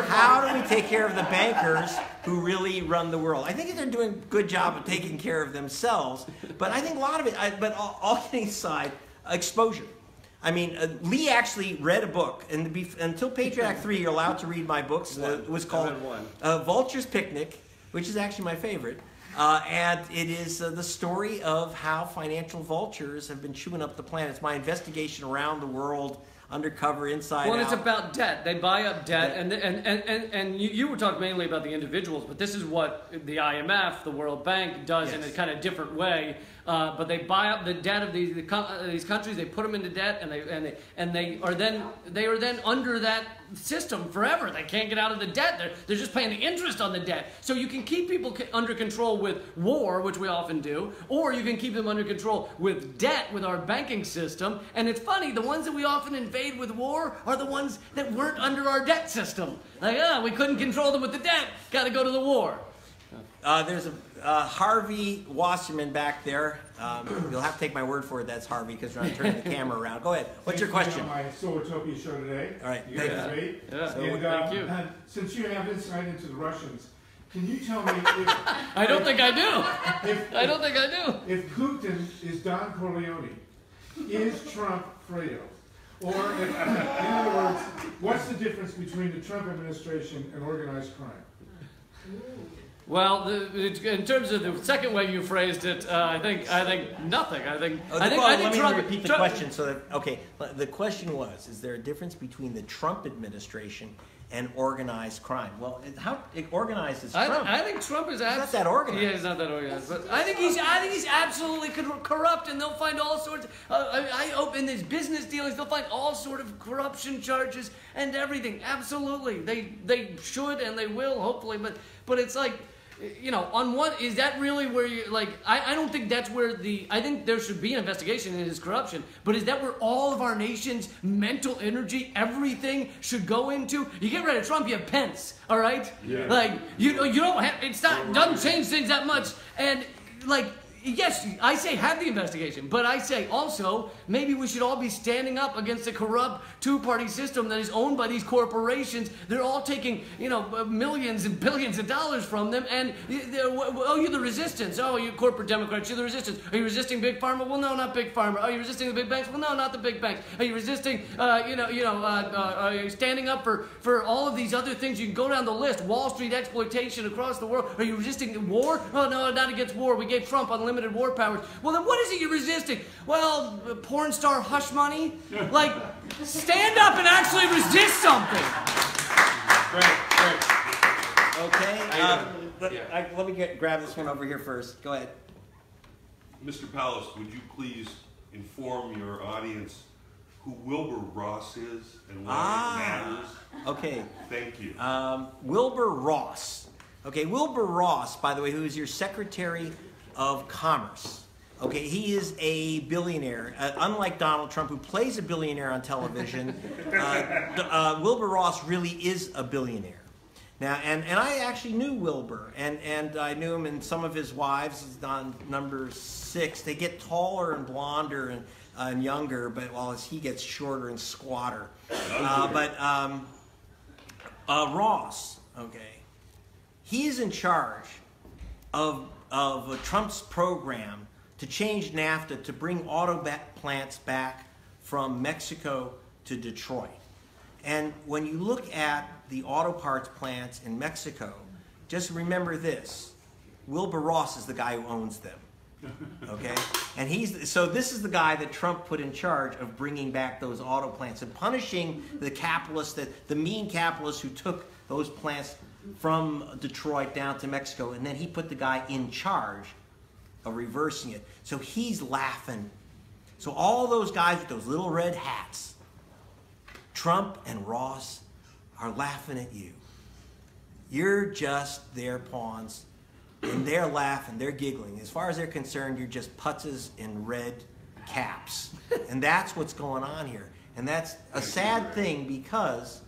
How do we take care of the bankers who really run the world? I think they're doing a good job of taking care of themselves, but I think a lot of it. But all kidding aside, exposure. I mean, Lee actually read a book, and until Patriot Act 3, you're allowed to read my books. It was called Vulture's Picnic, which is actually my favorite. And it is the story of how financial vultures have been chewing up the planet. It's my investigation around the world, undercover, inside out. Well, it's about debt. They buy up debt, and you were talking mainly about the individuals, but this is what the IMF, the World Bank, does in a kind of different way. but they buy up the debt of these countries. They put them into debt, and they are then under that system forever. They can't get out of the debt. They're just paying the interest on the debt. So you can keep people under control with war, which we often do, or you can keep them under control with debt, with our banking system. And it's funny, the ones that we often invade with war are the ones that weren't under our debt system. Like, we couldn't control them with the debt. Got to go to the war. There's a Harvey Wasserman back there. You'll have to take my word for it. That's Harvey because you're not turning the camera around. Go ahead. What's your question? On my Solartopia show today. All right. You guys are great. Yeah. And, Thank you. Since you have insight into the Russians, can you tell me if I don't think I do. I don't think I do. if Putin is Don Corleone, is Trump Fredo? Or, in other words, what's the difference between the Trump administration and organized crime? Well, in terms of the second way you phrased it, I think nothing. I think Let me Trump, repeat the question. So that okay, the question was: is there a difference between the Trump administration and organized crime? Well, how organized is Trump? I think Trump is not that organized. Yeah, he's not that organized. But I think he's absolutely corrupt, and they'll find all sorts. I hope in his business dealings they'll find all sort of corruption charges and everything. Absolutely, they should and they will hopefully. But it's like, on what is that really where you like? I don't think that's where I think there should be an investigation into his corruption. But is that where all of our nation's mental energy, everything should go into? You get rid of Trump, you have Pence, all right? Yeah. Like you don't have. Doesn't change things that much, and like. Yes, I say have the investigation, but I say also maybe we should all be standing up against the corrupt two-party system that is owned by these corporations. They're all taking, millions and billions of dollars from them, and you're the resistance. Oh, you corporate Democrats, you're the resistance. Are you resisting Big Pharma? Well, no, not Big Pharma. Are you resisting the big banks? Well, no, not the big banks. Are you resisting, standing up for all of these other things? You can go down the list. Wall Street exploitation across the world. Are you resisting war? Oh, no, not against war. We gave Trump unlimited war powers. Well, then what is it you're resisting? Well, porn star hush money? Like, stand up and actually resist something. Great. Okay. Let me grab this one over here first. Go ahead. Mr. Palast, would you please inform your audience who Wilbur Ross is and why it matters? Okay. Thank you. Wilbur Ross. Okay, Wilbur Ross, by the way, who is your Secretary of Commerce. Okay, he is a billionaire. Unlike Donald Trump, who plays a billionaire on television, Wilbur Ross really is a billionaire. Now, and I actually knew Wilbur, and I knew him and some of his wives. He's on number 6. They get taller and blonder and younger, but while he gets shorter and squatter. Ross, okay, he is in charge of Trump's program to change NAFTA to bring auto plants back from Mexico to Detroit. And when you look at the auto parts plants in Mexico, just remember this: Wilbur Ross is the guy who owns them. Okay, and so this is the guy that Trump put in charge of bringing back those auto plants and punishing the capitalists, the mean capitalists who took those plants from Detroit down to Mexico, and then he put the guy in charge of reversing it. So he's laughing. So all those guys with those little red hats, Trump and Ross, are laughing at you. You're just their pawns, and they're laughing, they're giggling. As far as they're concerned, you're just putzes in red caps. And that's what's going on here. And that's a sad thing because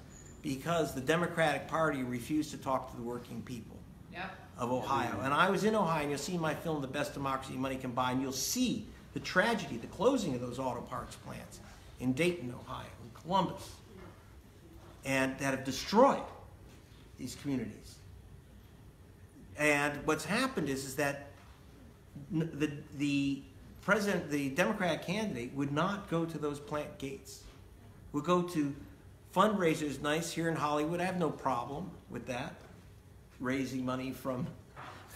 the Democratic Party refused to talk to the working people of Ohio. And I was in Ohio, and you'll see my film, The Best Democracy Money Can Buy, and you'll see the tragedy, the closing of those auto parts plants in Dayton, Ohio, in Columbus, and that have destroyed these communities. And what's happened is that the president, the Democratic candidate, would not go to those plant gates. Would go to fundraisers, nice here in Hollywood. I have no problem with that. Raising money from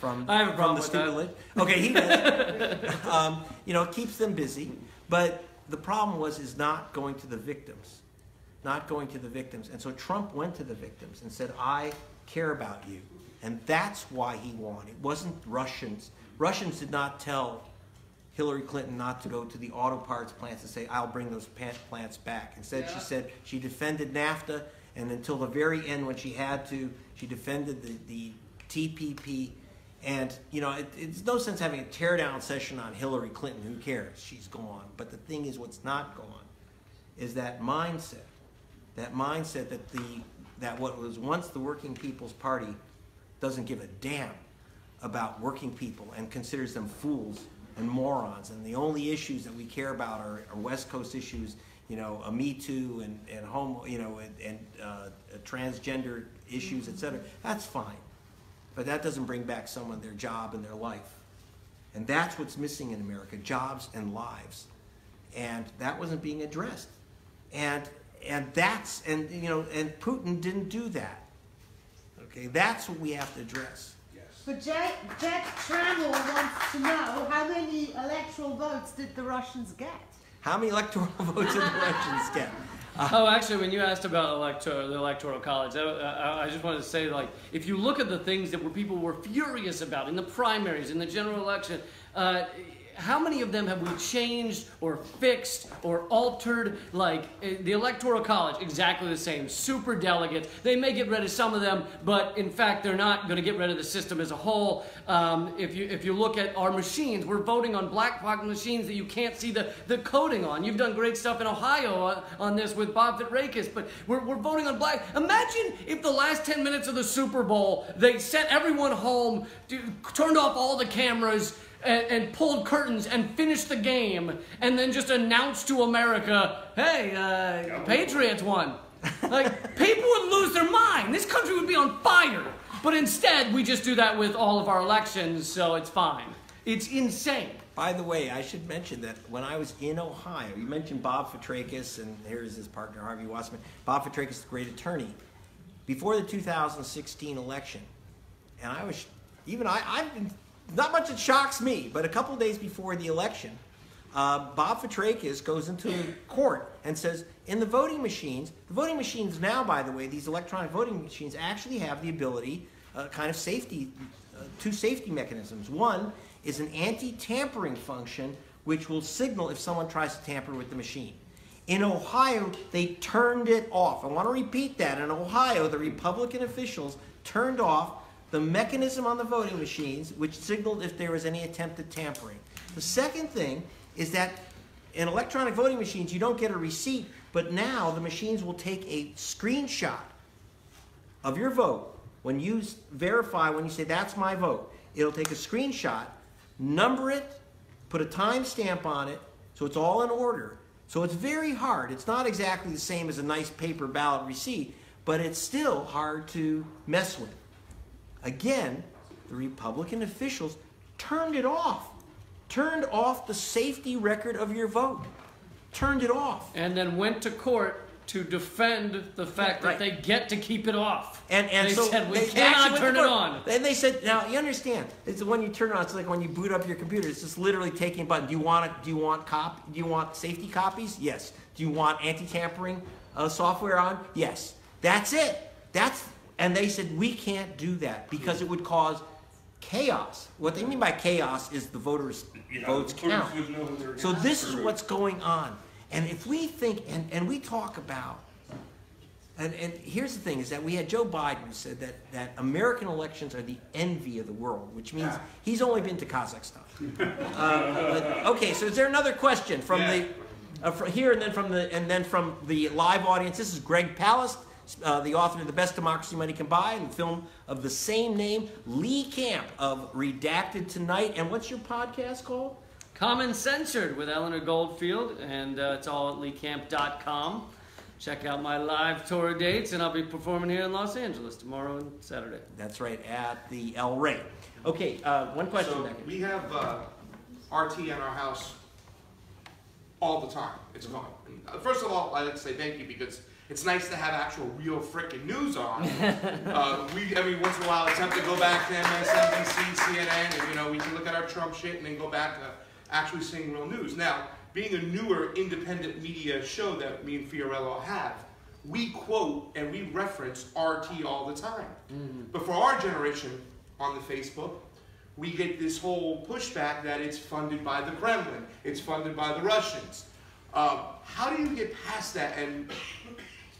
I have a problem the with stimulus. Okay, he does. It keeps them busy. But the problem is not going to the victims. Not going to the victims. And so Trump went to the victims and said, I care about you. And that's why he won. It wasn't Russians. Russians did not tell Hillary Clinton not to go to the auto parts plants and say, I'll bring those plants back. Instead, she said she defended NAFTA, and until the very end when she had to, she defended the TPP. And, you know, it's no sense having a tear-down session on Hillary Clinton. Who cares? She's gone. But the thing is, what's not gone is that mindset. That mindset that what was once the Working People's Party doesn't give a damn about working people and considers them fools and morons. And the only issues that we care about are West Coast issues, you know, Me Too and homo, you know, and transgender issues, etc. That's fine. But that doesn't bring back someone their job and their life. And that's what's missing in America, jobs and lives. And that wasn't being addressed. And you know, and Putin didn't do that. Okay, that's what we have to address. But Jack Trammell wants to know, how many electoral votes did the Russians get? How many electoral votes did the Russians get? Oh, actually, when you asked about the Electoral College, I just wanted to say, like, if you look at the things that people were furious about in the primaries, in the general election, how many of them have we changed or fixed or altered? Like, the Electoral College, exactly the same. Super delegates. They may get rid of some of them, but in fact, they're not going to get rid of the system as a whole. If you look at our machines, we're voting on black box machines that you can't see the coding on. You've done great stuff in Ohio on this with Bob Fitrakis, but we're voting on black. Imagine if the last 10 minutes of the Super Bowl, they sent everyone home, turned off all the cameras, and pulled curtains and finished the game, and then just announced to America, hey, Patriots won. Like, people would lose their mind. This country would be on fire. But instead, we just do that with all of our elections, so it's fine. It's insane. By the way, I should mention that when I was in Ohio, you mentioned Bob Fitrakis, and here's his partner, Harvey Wasserman. Bob Fitrakis, the great attorney. Before the 2016 election, and I've been, not much that shocks me, but a couple of days before the election, Bob Fitrakis goes into court and says, in the voting machines now, by the way, these electronic voting machines actually have the ability, kind of safety, two safety mechanisms. One is an anti-tampering function, which will signal if someone tries to tamper with the machine. In Ohio, they turned it off. I want to repeat that. In Ohio, the Republican officials turned off the mechanism on the voting machines, which signaled if there was any attempt at tampering. The second thing is that in electronic voting machines, you don't get a receipt, but now the machines will take a screenshot of your vote. When you verify, when you say, that's my vote, it'll take a screenshot, number it, put a timestamp on it, so it's all in order. So it's very hard. It's not exactly the same as a nice paper ballot receipt, but it's still hard to mess with. Again, the Republican officials turned it off. Turned off the safety record of your vote. Turned it off. And then went to court to defend the fact that they get to keep it off. And they so said, we cannot turn it on. And they said, now you understand, it's when you turn it on, it's like when you boot up your computer, it's just literally taking a button. Do you want safety copies? Yes. Do you want anti-tampering software on? Yes. That's it. And they said, we can't do that because it would cause chaos. What they mean by chaos is the voters' votes count. So this is what's going on. And if we think, and we talk about, and here's the thing, is that we had Joe Biden who said that American elections are the envy of the world, which means he's only been to Kazakhstan. Okay, so is there another question from here and then from the live audience? This is Greg Palast, the author of The Best Democracy Money Can Buy, and the film of the same name, Lee Camp of Redacted tonight. And what's your podcast called? Common Censored with Eleanor Goldfield, and it's all at leecamp.com. Check out my live tour dates, and I'll be performing here in Los Angeles tomorrow and Saturday. That's right, at the El Rey. Okay, one question. So we have RT in our house all the time. It's gone. First of all, I'd like to say thank you because it's nice to have actual real frickin' news on. We, every once in a while, attempt to go back to MSNBC, CNN, and we can look at our Trump shit and then go back to actually seeing real news. Now, being a newer independent media show that me and Fiorello have, we quote and we reference RT all the time. But for our generation on the Facebook, we get this whole pushback that it's funded by the Kremlin, it's funded by the Russians. How do you get past that, and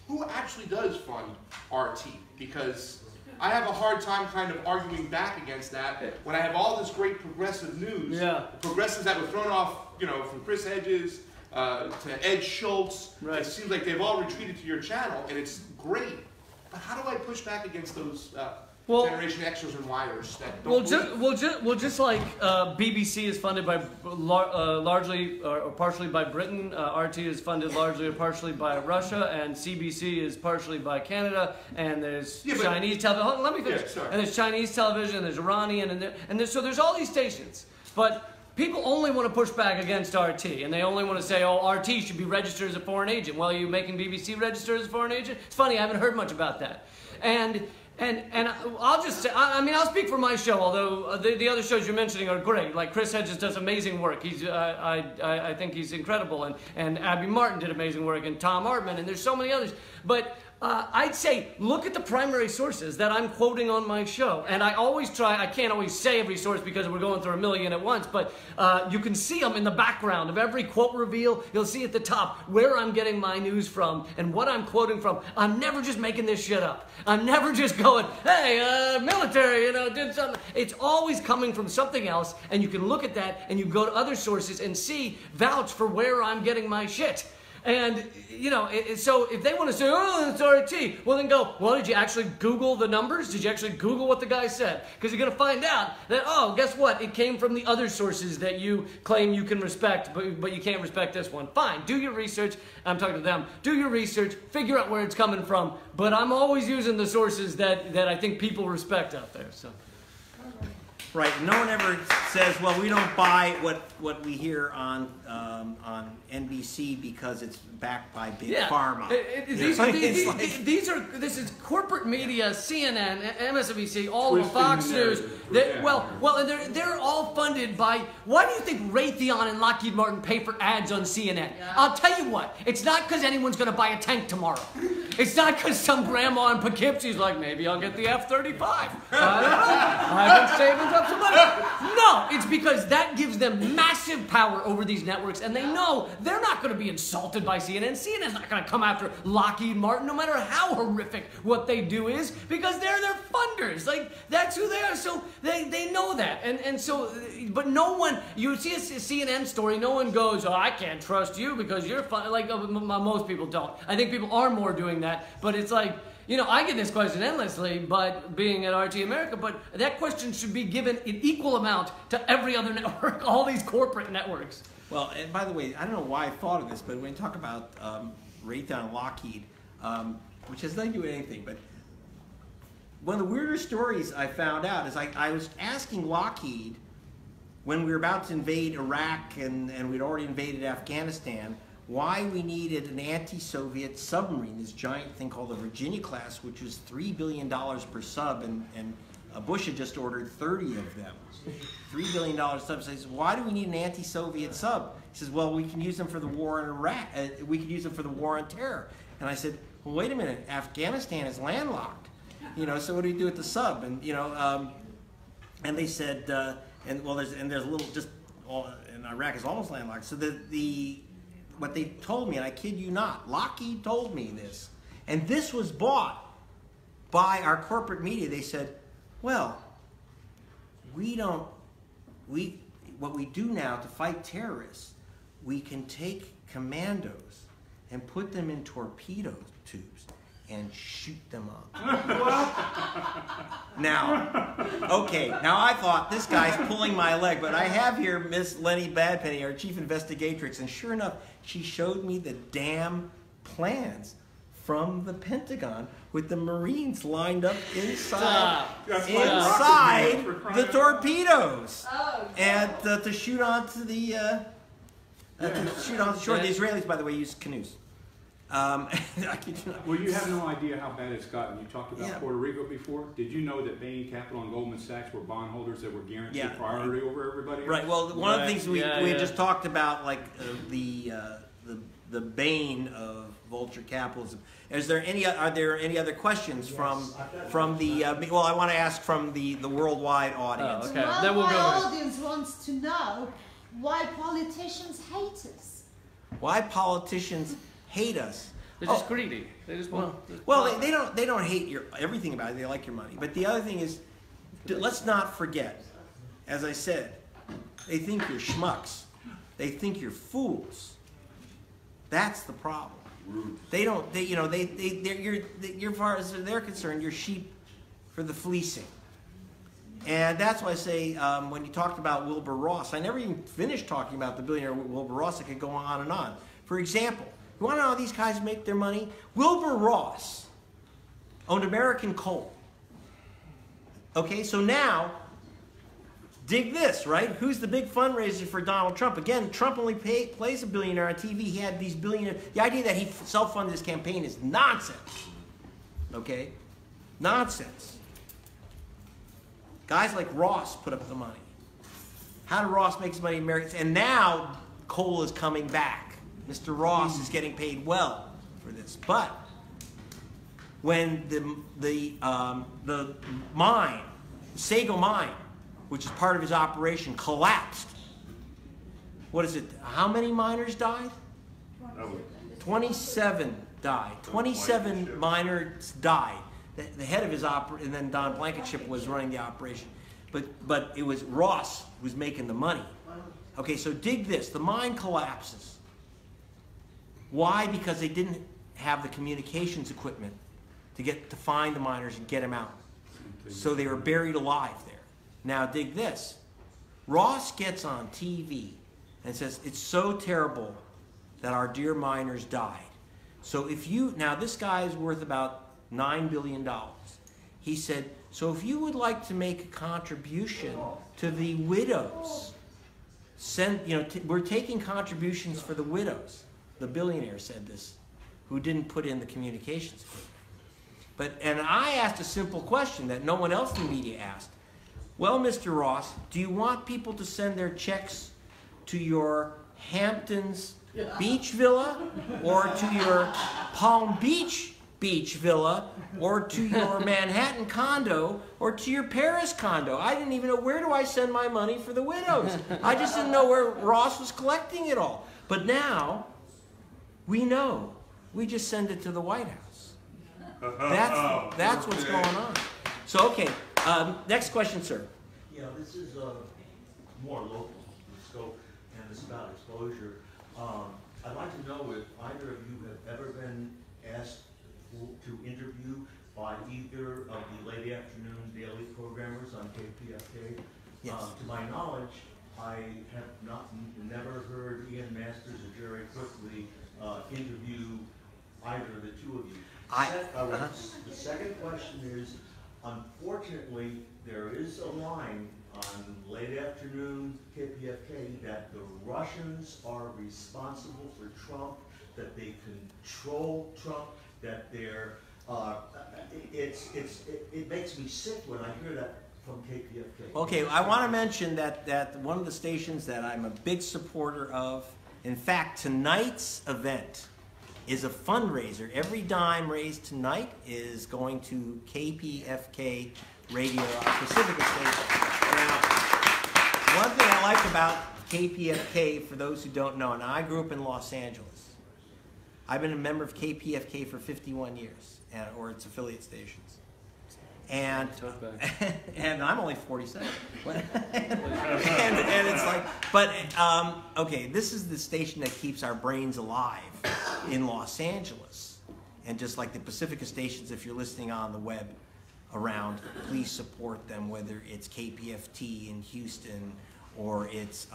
who actually does fund RT? Because I have a hard time kind of arguing back against that when I have all this great progressive news. Yeah. Progressives that were thrown off, you know, from Chris Hedges to Ed Schultz. Right. It seems like they've all retreated to your channel, and it's great. But how do I push back against those Generation Xers and Yers that don't just like BBC is funded by largely or partially by Britain, RT is funded largely or partially by Russia, and CBC is partially by Canada, and there's Chinese television. Let me finish. Yeah, sorry. And there's Chinese television, there's Iranian, and so there's all these stations, but people only want to push back against RT, and they only want to say, oh, RT should be registered as a foreign agent. Well, are you making BBC register as a foreign agent? It's funny, I haven't heard much about that. And I'll just say, I mean, I'll speak for my show, although the other shows you're mentioning are great. Like Chris Hedges does amazing work. I think he's incredible. And Abby Martin did amazing work, and Tom Hartman, and there's so many others. But I'd say, look at the primary sources that I'm quoting on my show. And I always try, I can't always say every source because we're going through a million at once, but you can see them in the background of every quote reveal. You'll see at the top where I'm getting my news from and what I'm quoting from. I'm never just making this shit up. I'm never just going, hey, military, you know, did something. It's always coming from something else, and you can look at that and you go to other sources and see, vouch for where I'm getting my shit. And, you know, so if they want to say, oh, it's RT, well, then go, well, did you actually Google the numbers? Did you actually Google what the guy said? Because you're going to find out that, oh, guess what? It came from the other sources that you claim you can respect, but you can't respect this one. Fine, do your research. I'm talking to them. Do your research. Figure out where it's coming from. But I'm always using the sources that I think people respect out there. So. Right. No one ever says, "Well, we don't buy what we hear on NBC because it's backed by big pharma." This is corporate media, CNN, MSNBC, all of Fox News. And they're all funded by. Why do you think Raytheon and Lockheed Martin pay for ads on CNN? Yeah. I'll tell you what. It's not because anyone's going to buy a tank tomorrow. It's not because some grandma in Poughkeepsie's like, maybe I'll get the F-35. I don't know. I've been saving up some money. No, it's because that gives them massive power over these networks, and they know they're not going to be insulted by CNN. CNN's not going to come after Lockheed Martin, no matter how horrific what they do is, because they're their funders. Like, that's who they are. So they know that. And so, but no one, you see a CNN story, no one goes, oh, I can't trust you because you're fun. Like, most people don't. I think people are more doing that, but it's like, you know, I get this question endlessly, but being at RT America, but that question should be given in equal amount to every other network, all these corporate networks. Well, and by the way, I don't know why I thought of this, but when you talk about Raytheon and Lockheed, which has nothing to do with anything, but one of the weirder stories I found out is I was asking Lockheed when we were about to invade Iraq and we'd already invaded Afghanistan, why we needed an anti-Soviet submarine, this giant thing called the Virginia class, which was $3 billion per sub, and Bush had just ordered 30 of them. $3 billion subs. So he says, why do we need an anti-Soviet sub? He says, well, we can use them for the war in Iraq. We can use them for the war on terror. And I said, well, wait a minute. Afghanistan is landlocked. You know, so what do we do with the sub? And you know, and they said, there's a little and Iraq is almost landlocked. So what they told me, and I kid you not, Lockheed told me this, and this was bought by our corporate media. They said, well, what we do now to fight terrorists, we can take commandos and put them in torpedo tubes and shoot them up. Now I thought, this guy's pulling my leg, but I have here Miss Lenny Badpenny, our chief investigatrix, and sure enough, she showed me the damn plans from the Pentagon with the Marines lined up inside the torpedos, and to shoot onto the shore. The Israelis, by the way, use canoes. Well, you have no idea how bad it's gotten. You talked about Puerto Rico before. Did you know that Bain Capital and Goldman Sachs were bondholders that were guaranteed priority over everybody else? Right. Well, one of the things we just talked about, like the the bane of vulture capitalism. Are there any other questions from the? Well, I want to ask from the worldwide audience. Oh, okay. Well, Then we'll my go. audience wants to know why politicians hate us. Why politicians hate us? They're just greedy. They just want. Well, they don't hate everything about it. They like your money. But the other thing is, let's not forget, as I said, they think you're schmucks. They think you're fools. That's the problem. They don't. You're, as far as they're concerned, you're sheep for the fleecing. And that's why I say when you talked about Wilbur Ross, I never even finished talking about the billionaire Wilbur Ross. I could go on and on. For example, you want to know how these guys make their money? Wilbur Ross owned American Coal. Okay, so now, dig this, right? Who's the big fundraiser for Donald Trump? Again, Trump only plays a billionaire on TV. He had these billionaires. The idea that he self-funded his campaign is nonsense. Okay? Nonsense. Guys like Ross put up the money. How did Ross make his money in America? And now coal is coming back. Mr. Ross is getting paid well for this. But when the mine, Sago mine, which is part of his operation, collapsed, what is it? How many miners died? 27 died. 27 miners died. The head of his operation, and then Don Blankenship was running the operation. But it was Ross who was making the money. Okay, so dig this. The mine collapses. Why? Because they didn't have the communications equipment to find the miners and get them out. So they were buried alive there. Now dig this. Ross gets on TV and says, it's so terrible that our dear miners died. So now this guy is worth about $9 billion. He said, so if you would like to make a contribution to the widows, we're taking contributions for the widows. The billionaire said this, who didn't put in the communications. And I asked a simple question that no one else in the media asked. Well, Mr. Ross, do you want people to send their checks to your Hamptons beach villa, or to your Palm Beach villa, or to your Manhattan condo, or to your Paris condo? I didn't even know, where do I send my money for the widows? I just didn't know where Ross was collecting it all. But now, we know. We just send it to the White House. That's what's going on. So, okay, next question, sir. Yeah, this is more local scope, and it's about exposure. I'd like to know if either of you have ever been asked to interview by either of the late afternoon daily programmers on KPFK. Yes. To my knowledge, I have never heard Ian Masters or Jerry Quickly interview either of the two of you. The second question is, unfortunately, there is a line on late afternoon KPFK that the Russians are responsible for Trump, that they control Trump, that they're, it makes me sick when I hear that from KPFK. Okay, I want to mention that one of the stations that I'm a big supporter of, in fact, tonight's event is a fundraiser. Every dime raised tonight is going to KPFK Radio, our Pacifica station. Now, one thing I like about KPFK, for those who don't know, now I grew up in Los Angeles. I've been a member of KPFK for 51 years, or its affiliate stations. And I'm only 47. and it's like, but okay, this is the station that keeps our brains alive in Los Angeles. And just like the Pacifica stations, if you're listening on the web around, please support them, whether it's KPFT in Houston or it's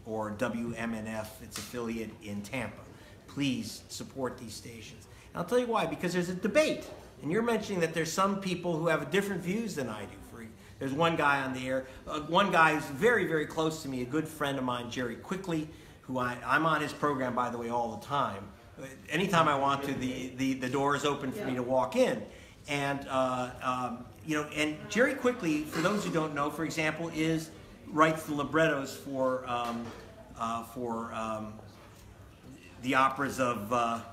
or WMNF, its affiliate in Tampa. Please support these stations. And I'll tell you why, because there's a debate. And you're mentioning that there's some people who have different views than I do. There's one guy on the air, one guy who's very, very close to me, a good friend of mine, Jerry Quickly, who I'm on his program, by the way, all the time. Anytime I want to, the door is open for me to walk in. And, and Jerry Quickly, for those who don't know, for example, writes the librettos for the operas of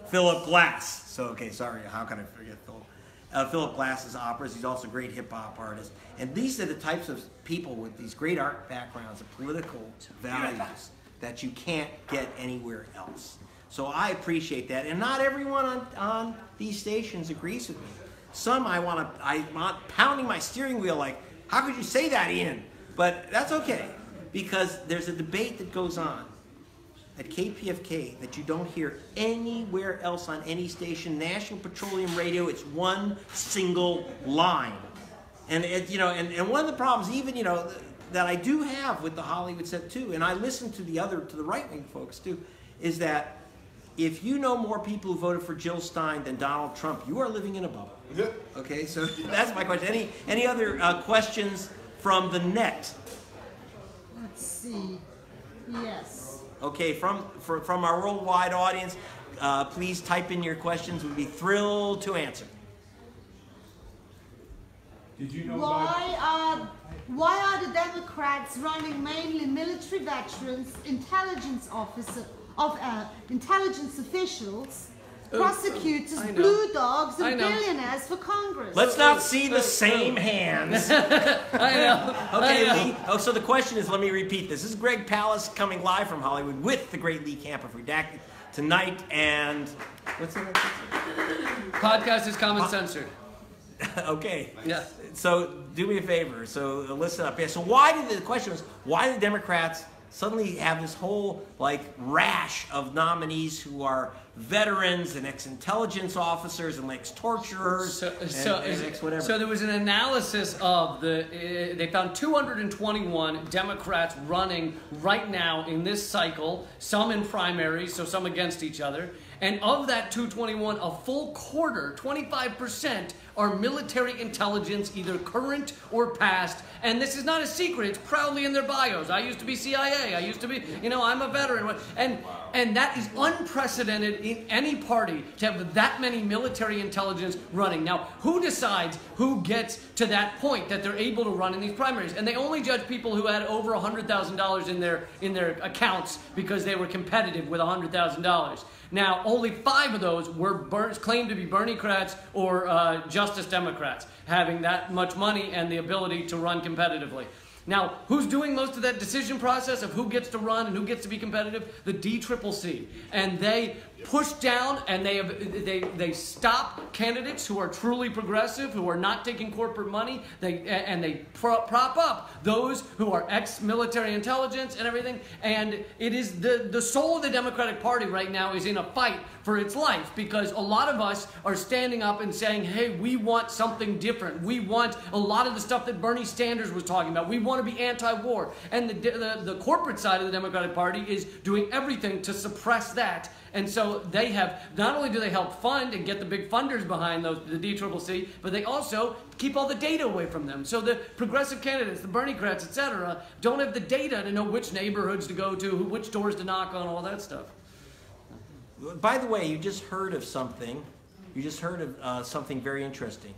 Philip Glass. So, okay, sorry, how can I forget Philip? Philip Glass's operas. He's also a great hip-hop artist. And these are the types of people with these great art backgrounds and political values that you can't get anywhere else. So I appreciate that. And not everyone on these stations agrees with me. Some I'm pounding my steering wheel like, how could you say that, Ian? But that's okay, because there's a debate that goes on at KPFK that you don't hear anywhere else on any station. National Petroleum Radio, it's one single line. And and one of the problems, even that I do have with the Hollywood set too, and I listen to the right-wing folks too, is that if you know more people who voted for Jill Stein than Donald Trump, you are living in a bubble. Okay, so that's my question. Any other questions from the net? Let's see. Yes. Okay, from our worldwide audience, please type in your questions. We'd be thrilled to answer. Did you know Why are the Democrats running mainly military veterans, intelligence officials, prosecutors, blue dogs, and billionaires for Congress? Let's not see the same hands. I know. Okay, I know. Lee. Oh, so the question is, let me repeat this. This is Greg Palast coming live from Hollywood with the great Lee Camp of Redacted tonight. And what's the Podcast is common censored. Okay. Yeah. So do me a favor. So listen up. Yeah. So the question was, why do the Democrats suddenly have this whole rash of nominees who are veterans and ex-intelligence officers and ex-torturers and ex-whatever? So there was an analysis of they found 221 Democrats running right now in this cycle, some in primaries, so some against each other. And of that 221, a full quarter, 25%, are military intelligence, either current or past. And this is not a secret. It's proudly in their bios. I used to be CIA. I used to be, I'm a veteran. And that is unprecedented in any party to have that many military intelligence running. Now, who decides who gets to that point that they're able to run in these primaries? And they only judge people who had over $100,000 in their accounts because they were competitive with $100,000. Now, only 5 of those were claimed to be Bernie-crats or Justice Democrats, having that much money and the ability to run competitively. Now, who's doing most of that decision process of who gets to run and who gets to be competitive? The DCCC. And they push down and they stop candidates who are truly progressive, who are not taking corporate money. They prop up those who are ex-military intelligence and everything. And it is the soul of the Democratic Party right now is in a fight for its life, because a lot of us are standing up and saying, hey, we want something different. We want a lot of the stuff that Bernie Sanders was talking about. We want to be anti-war. And the corporate side of the Democratic Party is doing everything to suppress that. And so they have, not only do they help fund and get the big funders behind the DCCC, but they also keep all the data away from them. So the progressive candidates, the Bernie-crats, etc., don't have the data to know which neighborhoods to go to, which doors to knock on, all that stuff. By the way, you just heard of something. You just heard of something very interesting.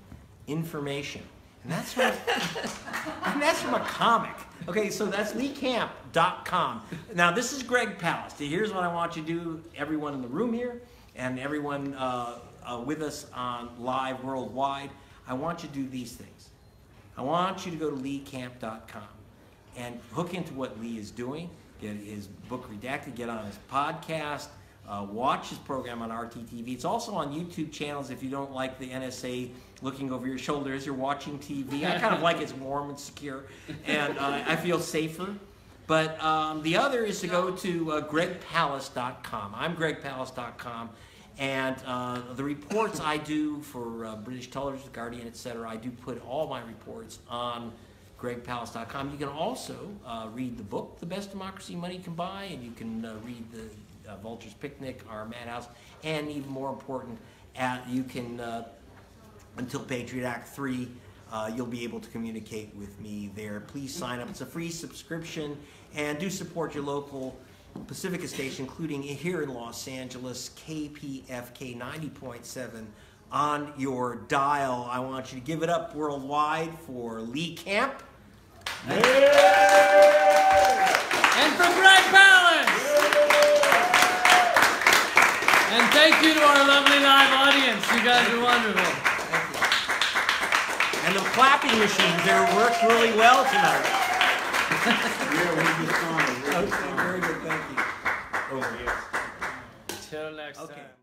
Information. And that's from a comic. Okay, so that's leecamp.com. Now, this is Greg Palast. Here's what I want you to do, everyone in the room here and everyone with us on live worldwide. I want you to do these things. I want you to go to leecamp.com and hook into what Lee is doing, get his book Redacted, get on his podcast, watch his program on RTTV. It's also on YouTube channels if you don't like the NSA looking over your shoulder as you're watching TV. I kind of like it's warm and secure, and I feel safer. But the other is to go to gregpalast.com. I'm gregpalast.com, and the reports I do for British Television, The Guardian, etc., I do put all my reports on gregpalast.com. You can also read the book, The Best Democracy Money Can Buy, and you can read the Vulture's Picnic, our Madhouse, and even more important, you can, until Patriot Act 3, you'll be able to communicate with me there. Please sign up. It's a free subscription, and do support your local Pacifica station, including here in Los Angeles, KPFK 90.7 on your dial. I want you to give it up worldwide for Lee Camp. And for Greg Palast. And thank you to our lovely live audience. You guys are wonderful. Thank you. And the clapping machines, they worked really well tonight. Yeah, we just fine. Okay, very good, thank you. Over here. Till next Okay. time.